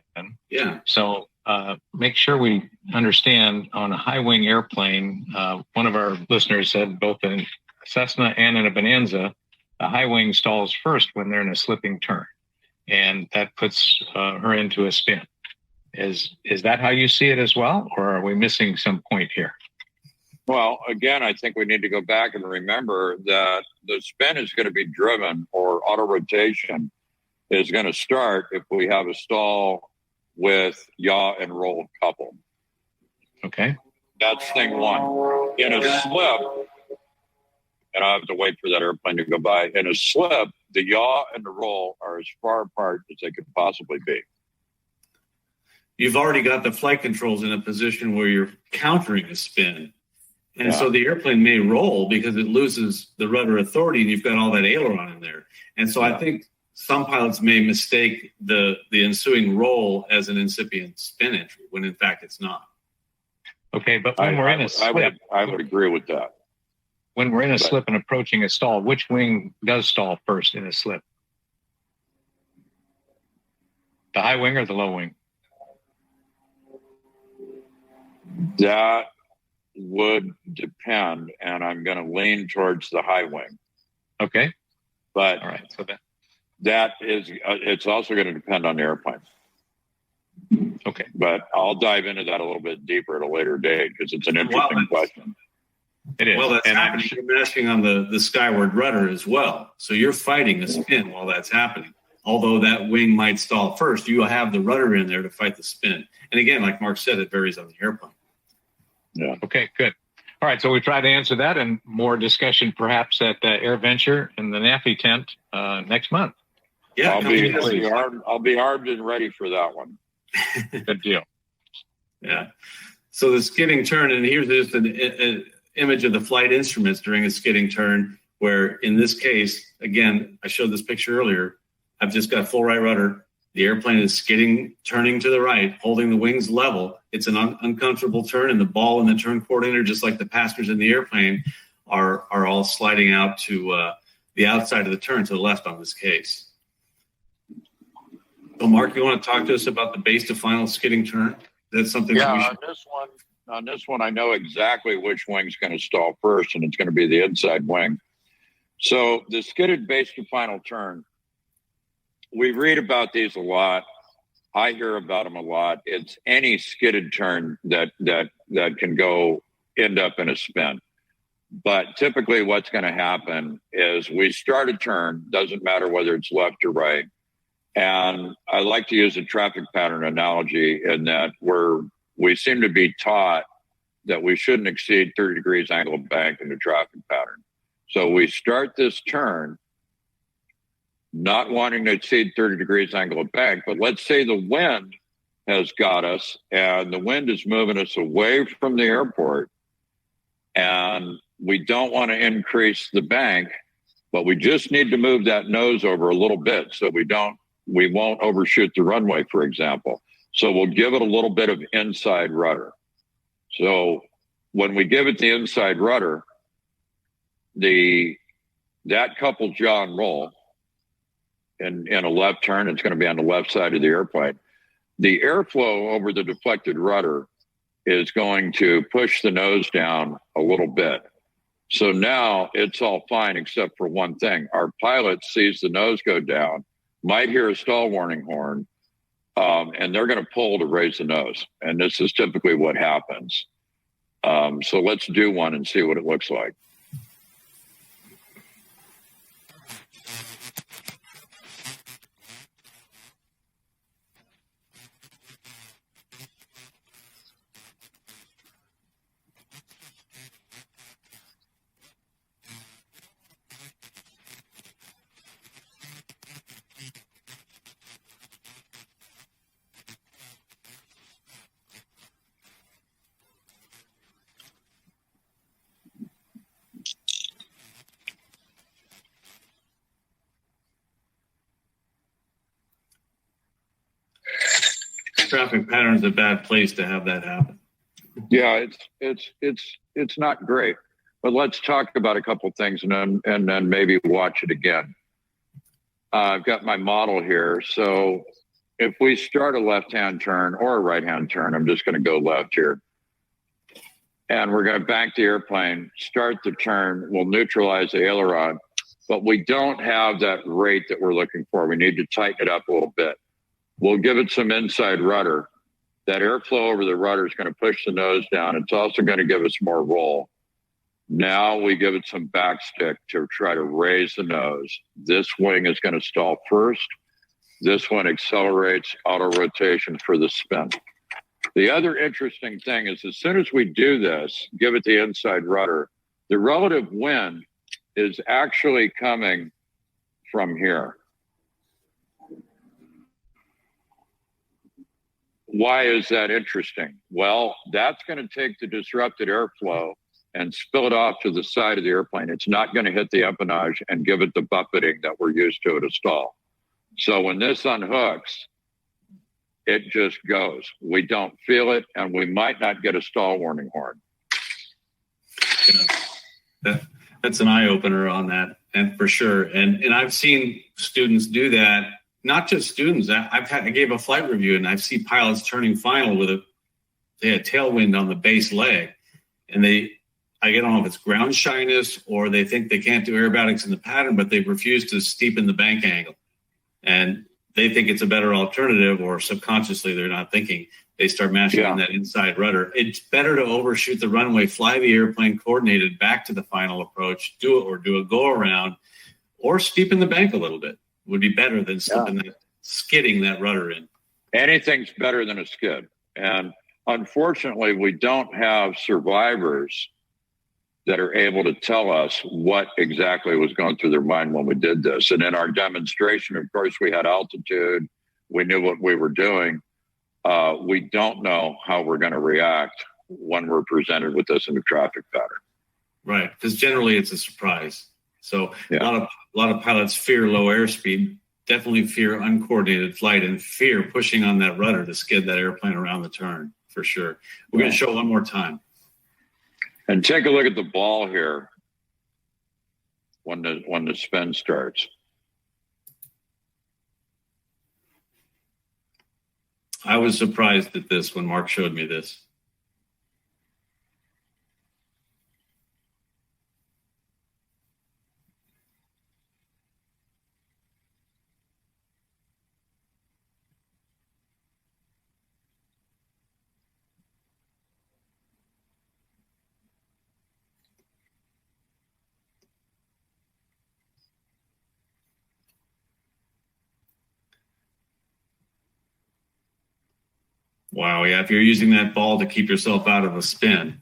Yeah. So make sure we understand on a high wing airplane, one of our listeners said both in Cessna and in a Bonanza, the high wing stalls first when they're in a slipping turn, and that puts her into a spin. Is that how you see it as well, or are we missing some point here? Well, again, I think we need to go back and remember that the spin is going to be driven, or auto rotation is going to start if we have a stall with yaw and roll coupled. Okay. That's thing one. In a slip, and I have to wait for that airplane to go by. In a slip, the yaw and the roll are as far apart as they could possibly be. You've already got the flight controls in a position where you're countering a spin. And so the airplane may roll because it loses the rudder authority, and you've got all that aileron in there. And so I think some pilots may mistake the ensuing roll as an incipient spin entry, when in fact it's not. Okay, but when we're in a slip, I would agree with that. When we're in a slip and approaching a stall, which wing does stall first in a slip? The high wing or the low wing? That would depend, and I'm going to lean towards the high wing. Okay. But all right, so that is, it's also going to depend on the airplane. Okay. But I'll dive into that a little bit deeper at a later date because it's an interesting question. It is. Well, that's happening. You're mashing on the skyward rudder as well. So you're fighting a spin while that's happening. Although that wing might stall first, you will have the rudder in there to fight the spin. And again, like Mark said, it varies on the airplane. Yeah. Okay, good. All right, so we tried to answer that, and more discussion perhaps at AirVenture in the NAFI tent next month. Yeah, I'll be armed and ready for that one. Good deal. Yeah. So the skidding turn, and here's just an image of the flight instruments during a skidding turn, where in this case, again, I showed this picture earlier, I've just got full right rudder. The airplane is skidding, turning to the right, holding the wings level. It's an uncomfortable turn, and the ball and the turn coordinator, just like the passengers in the airplane, are all sliding out to the outside of the turn, to the left on this case. So, Mark, you want to talk to us about the base to final skidding turn? That's something that we should... On this one, I know exactly which wing's going to stall first, and it's going to be the inside wing. So the skidded base to final turn, we read about these a lot. I hear about them a lot. It's any skidded turn that can end up in a spin. But typically what's going to happen is we start a turn, doesn't matter whether it's left or right. And I like to use a traffic pattern analogy in that we seem to be taught that we shouldn't exceed 30 degrees angle of bank in the traffic pattern. So we start this turn not wanting to exceed 30 degrees angle of bank, but let's say the wind has got us and the wind is moving us away from the airport, and we don't want to increase the bank, but we just need to move that nose over a little bit so we won't overshoot the runway, for example. So we'll give it a little bit of inside rudder. So when we give it the inside rudder, that coupled yaw and roll in a left turn, it's going to be on the left side of the airplane. The airflow over the deflected rudder is going to push the nose down a little bit. So now it's all fine except for one thing. Our pilot sees the nose go down, might hear a stall warning horn, and they're going to pull to raise the nose. And this is typically what happens. So let's do one and see what it looks like. Traffic pattern is a bad place to have that happen. Yeah, it's not great. But let's talk about a couple of things and then maybe watch it again. I've got my model here. So if we start a left-hand turn or a right-hand turn, I'm just going to go left here. And we're going to bank the airplane, start the turn, we'll neutralize the aileron, but we don't have that rate that we're looking for. We need to tighten it up a little bit. We'll give it some inside rudder. That airflow over the rudder is going to push the nose down. It's also going to give us more roll. Now we give it some backstick to try to raise the nose. This wing is going to stall first. This one accelerates auto rotation for the spin. The other interesting thing is as soon as we do this, give it the inside rudder, the relative wind is actually coming from here. Why is that interesting? Well, that's going to take the disrupted airflow and spill it off to the side of the airplane. It's not going to hit the empennage and give it the buffeting that we're used to at a stall. So when this unhooks, it just goes. We don't feel it, and we might not get a stall warning horn. That's an eye opener on that, and for sure. And I've seen students do that. Not just students. I gave a flight review, and I've seen pilots turning final with they had tailwind on the base leg, and I don't know if it's ground shyness or they think they can't do aerobatics in the pattern, but they refuse to steepen the bank angle, and they think it's a better alternative, or subconsciously they're not thinking. They start mashing on that inside rudder. It's better to overshoot the runway, fly the airplane coordinated back to the final approach, do a go around, or steepen the bank a little bit. Would be better than skidding that rudder in. Anything's better than a skid. And unfortunately, we don't have survivors that are able to tell us what exactly was going through their mind when we did this. And in our demonstration, of course, we had altitude. We knew what we were doing. We don't know how we're going to react when we're presented with this in a traffic pattern. Right, because generally it's a surprise. So a lot of pilots fear low airspeed, definitely fear uncoordinated flight, and fear pushing on that rudder to skid that airplane around the turn, for sure. We're going to show it one more time. And take a look at the ball here when the spin starts. I was surprised at this when Mark showed me this. Wow, yeah, if you're using that ball to keep yourself out of a spin,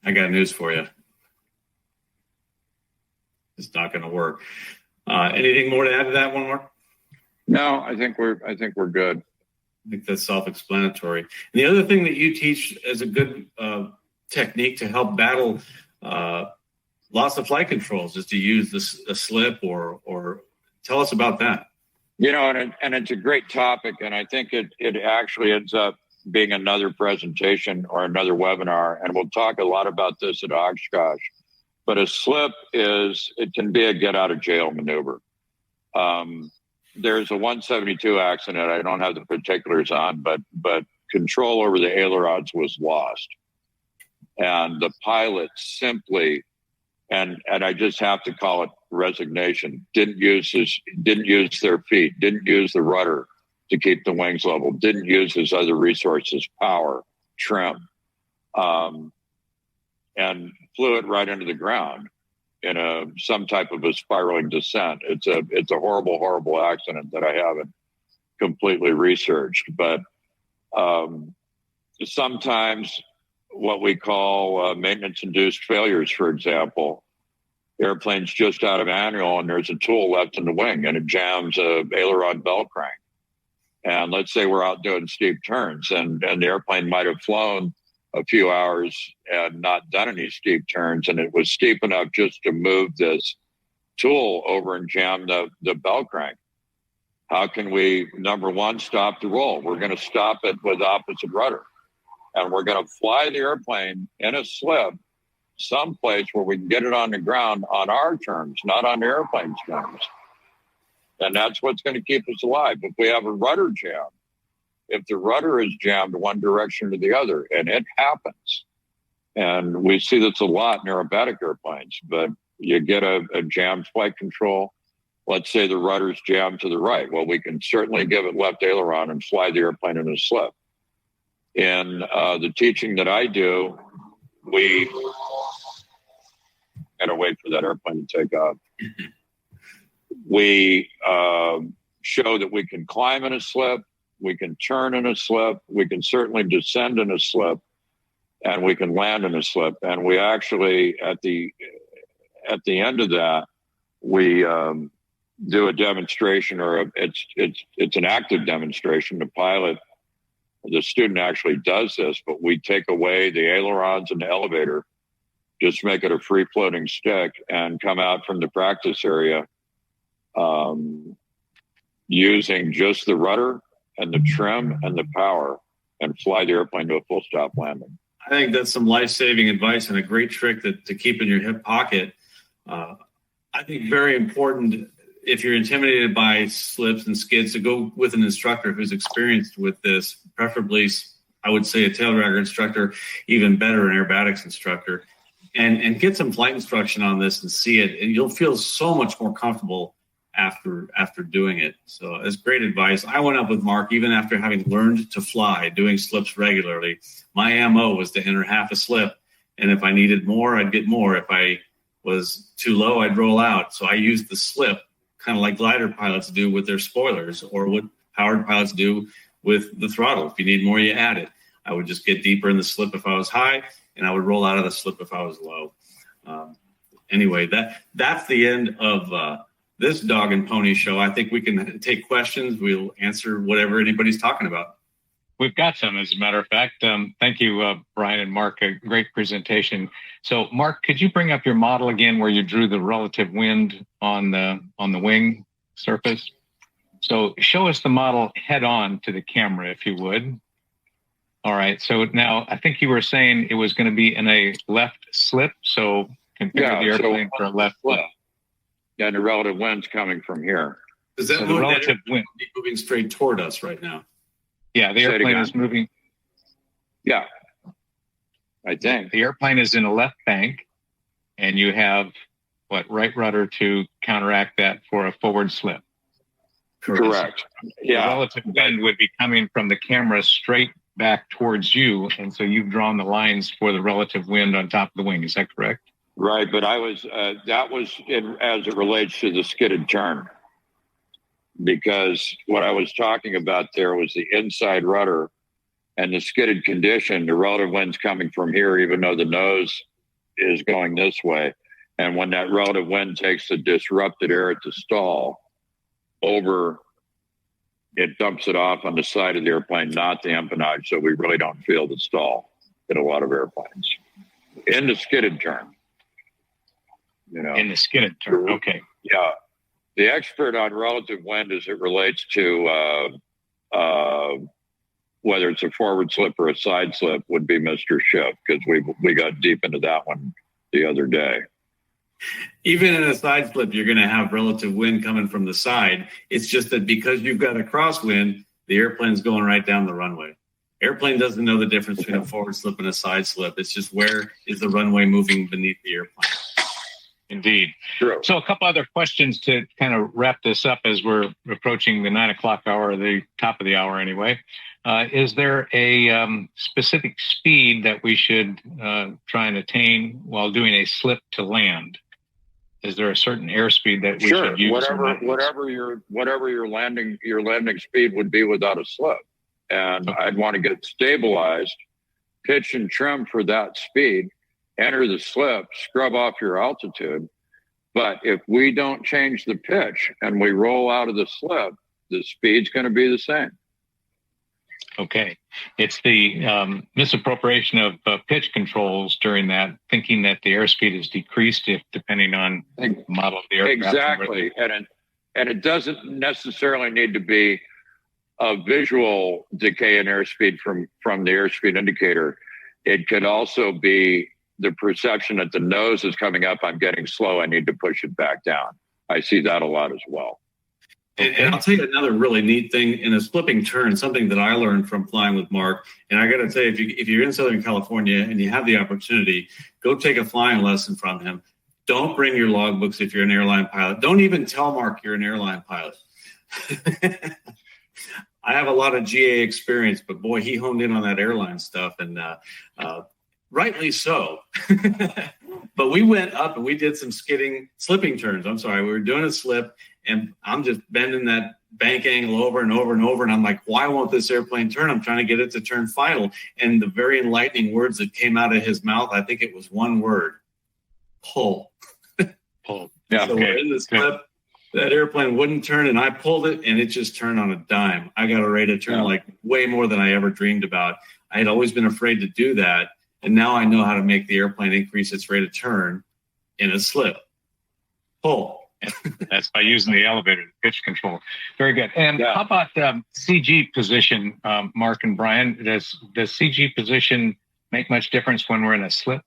I got news for you. It's not going to work. Anything more to add to that one, Mark? No, I think we're good. I think that's self-explanatory. And the other thing that you teach as a good technique to help battle loss of flight controls is to use a slip or tell us about that. You know, and it's a great topic, and I think it actually ends up being another presentation or another webinar, and we'll talk a lot about this at Oshkosh. But a slip it can be a get out of jail maneuver. There's a 172 accident. I don't have the particulars on, but control over the ailerons was lost, and the pilot simply, and I just have to call it resignation, didn't use their feet, didn't use the rudder to keep the wings level, didn't use his other resources, power, trim, and flew it right into the ground in some type of a spiraling descent. It's a horrible accident that I haven't completely researched, but sometimes what we call maintenance-induced failures, for example, airplane's just out of annual and there's a tool left in the wing and it jams a aileron bell crank. And let's say we're out doing steep turns and the airplane might have flown a few hours and not done any steep turns, and it was steep enough just to move this tool over and jam the bell crank. How can we, number one, stop the roll? We're going to stop it with opposite rudder. And we're going to fly the airplane in a slip someplace where we can get it on the ground on our terms, not on the airplane's terms. And that's what's going to keep us alive. If we have a rudder jam, if the rudder is jammed one direction or the other, and it happens, and we see this a lot in aerobatic airplanes, but you get a jammed flight control. Let's say the rudder's jammed to the right. Well, we can certainly give it left aileron and fly the airplane in a slip. In the teaching that I do, we gotta wait for that airplane to take off. We show that we can climb in a slip, we can turn in a slip, we can certainly descend in a slip, and we can land in a slip. And we actually, at the end of that, we do a demonstration, or it's an active demonstration. The student actually does this, but we take away the ailerons and the elevator, just make it a free floating stick, and come out from the practice area using just the rudder and the trim and the power and fly the airplane to a full stop landing. I think that's some life-saving advice and a great trick to keep in your hip pocket. I think very important if you're intimidated by slips and skids to go with an instructor who's experienced with this, preferably, I would say, a tail dragger instructor, even better, an aerobatics instructor, and get some flight instruction on this and see it. And you'll feel so much more comfortable after doing it. So that's great advice. I went up with Mark, even after having learned to fly, doing slips regularly. My MO was to enter half a slip. And if I needed more, I'd get more. If I was too low, I'd roll out. So I used the slip, kind of like glider pilots do with their spoilers, or what powered pilots do with the throttle. If you need more, you add it. I would just get deeper in the slip if I was high, and I would roll out of the slip if I was low. Anyway, that's the end of this dog and pony show. I think we can take questions. We'll answer whatever anybody's talking about. We've got some, as a matter of fact. Thank you, Brian and Mark. A great presentation. So, Mark, could you bring up your model again where you drew the relative wind on the wing surface? So show us the model head on to the camera, if you would. All right. So now I think you were saying it was going to be in a left slip. So configure the airplane for a left slip. Yeah, and the relative wind's coming from here. Does that the relative wind moving straight toward us right now? Yeah, the airplane is moving. Yeah, I think. The airplane is in a left bank, and you have, right rudder to counteract that for a forward slip. Correct. Yeah. The relative wind would be coming from the camera straight back towards you, and so you've drawn the lines for the relative wind on top of the wing. Is that correct? Right, but I was that was as it relates to the skidded turn, because what I was talking about there was the inside rudder and the skidded condition. The relative wind's coming from here, even though the nose is going this way. And when that relative wind takes the disrupted air at the stall over, it dumps it off on the side of the airplane, not the empennage. So we really don't feel the stall in a lot of airplanes. In the skidded turn. In the skidded turn. Okay. Yeah. The expert on relative wind as it relates to whether it's a forward slip or a side slip would be Mr. Schiff, because we got deep into that one the other day. Even in a side slip, you're going to have relative wind coming from the side. It's just that because you've got a crosswind, the airplane's going right down the runway. Airplane doesn't know the difference between a forward slip and a side slip. It's just where is the runway moving beneath the airplane. Indeed. True. So a couple other questions to kind of wrap this up as we're approaching the 9 o'clock hour, the top of the hour anyway. Is there a specific speed that we should try and attain while doing a slip to land? Is there a certain airspeed that we should use? Whatever your landing speed would be without a slip. And okay. I'd want to get stabilized, pitch and trim for that speed, enter the slip, scrub off your altitude. But if we don't change the pitch and we roll out of the slip, the speed's going to be the same. Okay. It's the misappropriation of pitch controls during that, thinking that the airspeed is decreased if depending on the model of the aircraft. Exactly. And it doesn't necessarily need to be a visual decay in airspeed from the airspeed indicator. It could also be the perception that the nose is coming up, I'm getting slow, I need to push it back down. I see that a lot as well. And I'll tell you another really neat thing in a slipping turn, something that I learned from flying with Mark. And I got to tell you, if you're in Southern California and you have the opportunity, go take a flying lesson from him. Don't bring your logbooks if you're an airline pilot. Don't even tell Mark you're an airline pilot. I have a lot of GA experience, but boy, he honed in on that airline stuff, and rightly so. But we went up and we did some slipping turns. I'm sorry, we were doing a slip, and I'm just bending that bank angle over and over and over. And I'm like, why won't this airplane turn? I'm trying to get it to turn final. And the very enlightening words that came out of his mouth, I think it was one word: pull. Pull. Yeah. So we're in the slip. That airplane wouldn't turn, and I pulled it, and it just turned on a dime. I got a rate of turn like way more than I ever dreamed about. I had always been afraid to do that, and now I know how to make the airplane increase its rate of turn in a slip. Pull. That's by using the elevator, the pitch control. Very good. And how about CG position, Mark and Brian? Does CG position make much difference when we're in a slip?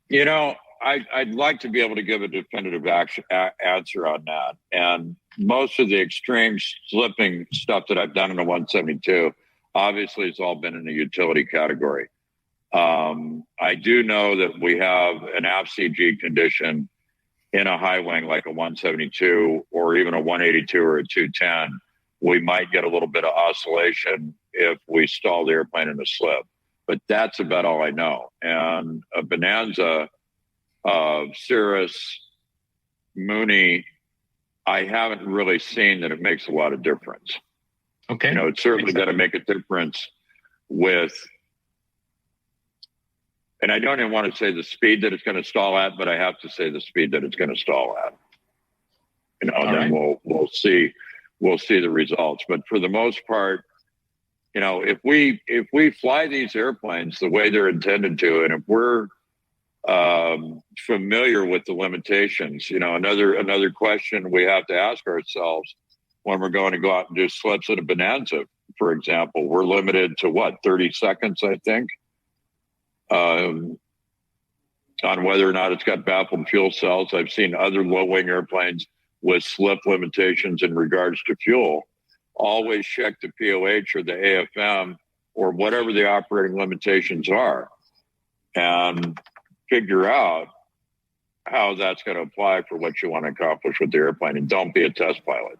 You know, I'd like to be able to give a definitive answer on that. And most of the extreme slipping stuff that I've done in a 172, obviously, it's all been in the utility category. I do know that we have an aft CG condition in a high wing like a 172 or even a 182 or a 210. We might get a little bit of oscillation if we stall the airplane in a slip, but that's about all I know. And a Bonanza, Cirrus, Mooney, I haven't really seen that it makes a lot of difference. Okay. You know, it's certainly got to make a difference with, and I don't even want to say the speed that it's going to stall at, but I have to say the speed that it's going to stall at. You know, then we'll see the results. But for the most part, you know, if we fly these airplanes the way they're intended to, and if we're familiar with the limitations, you know, another question we have to ask ourselves when we're going to go out and do slips at a Bonanza, for example, we're limited to what, 30 seconds, I think, on whether or not it's got baffled fuel cells. I've seen other low wing airplanes with slip limitations in regards to fuel. Always check the POH or the AFM or whatever the operating limitations are and figure out how that's going to apply for what you want to accomplish with the airplane, and don't be a test pilot.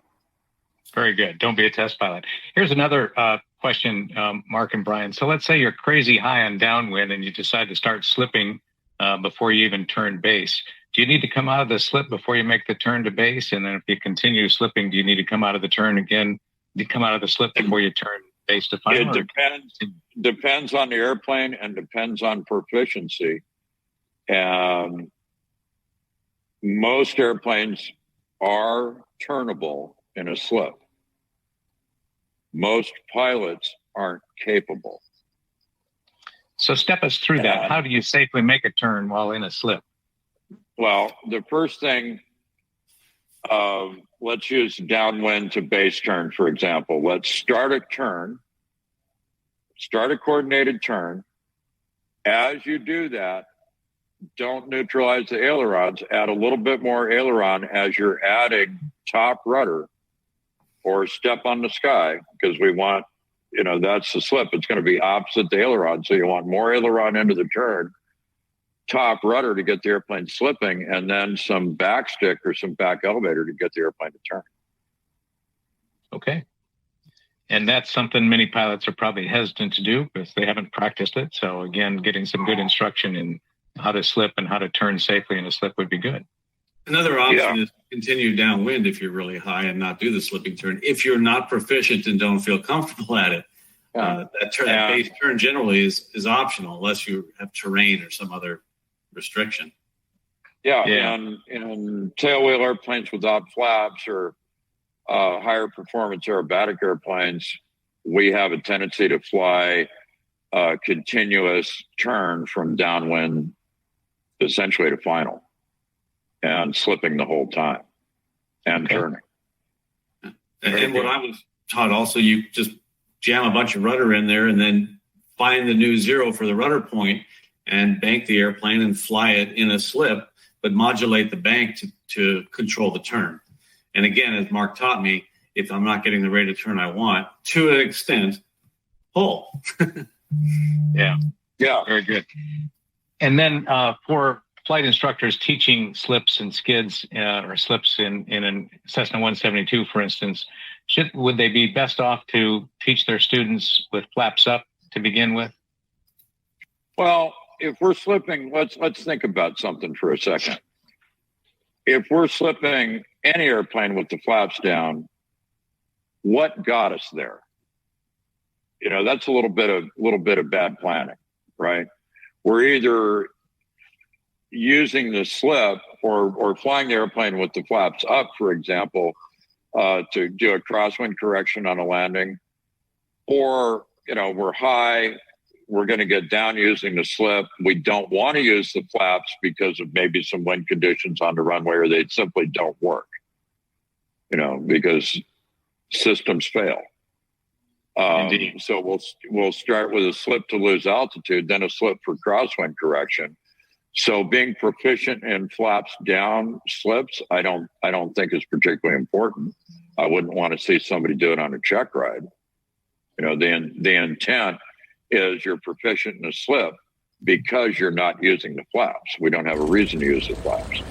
Very good. Don't be a test pilot. Here's another question, Mark and Brian. So let's say you're crazy high on downwind and you decide to start slipping before you even turn base. Do you need to come out of the slip before you make the turn to base? And then if you continue slipping, do you need to come out of the turn again? Do you come out of the slip before you turn base to final? It depends on the airplane and depends on proficiency. And most airplanes are turnable in a slip. Most pilots aren't capable. So step us through that. How do you safely make a turn while in a slip? Well, the first thing, let's use downwind to base turn, for example. Let's start a coordinated turn. As you do that, don't neutralize the ailerons. Add a little bit more aileron as you're adding top rudder or step on the sky, because we want, you know, that's the slip. It's going to be opposite the aileron. So you want more aileron into the turn, top rudder to get the airplane slipping, and then some backstick or some back elevator to get the airplane to turn. Okay. And that's something many pilots are probably hesitant to do because they haven't practiced it. So again, getting some good instruction in how to slip and how to turn safely in a slip would be good. Another option is to continue downwind if you're really high and not do the slipping turn. If you're not proficient and don't feel comfortable at it, that base turn generally is optional unless you have terrain or some other restriction. And tailwheel airplanes without flaps or higher performance aerobatic airplanes, we have a tendency to fly a continuous turn from downwind essentially to final and slipping the whole time and turning. And what I was taught also, you just jam a bunch of rudder in there and then find the new zero for the rudder point and bank the airplane and fly it in a slip, but modulate the bank to control the turn. And again, as Mark taught me, if I'm not getting the rate of turn I want, to an extent, pull. Yeah, very good. And then for flight instructors teaching slips and skids or slips in a Cessna 172, for instance, would they be best off to teach their students with flaps up to begin with? Well, if we're slipping, let's think about something for a second. If we're slipping any airplane with the flaps down, what got us there? You know, that's a little bit of bad planning, right? We're either using the slip or flying the airplane with the flaps up, for example, to do a crosswind correction on a landing, or, you know, we're high, we're going to get down using the slip. We don't want to use the flaps because of maybe some wind conditions on the runway, or they simply don't work, because systems fail. So we'll start with a slip to lose altitude, then a slip for crosswind correction. So being proficient in flaps down slips, I don't think is particularly important. I wouldn't want to see somebody do it on a check ride. The intent is you're proficient in a slip because you're not using the flaps. We don't have a reason to use the flaps.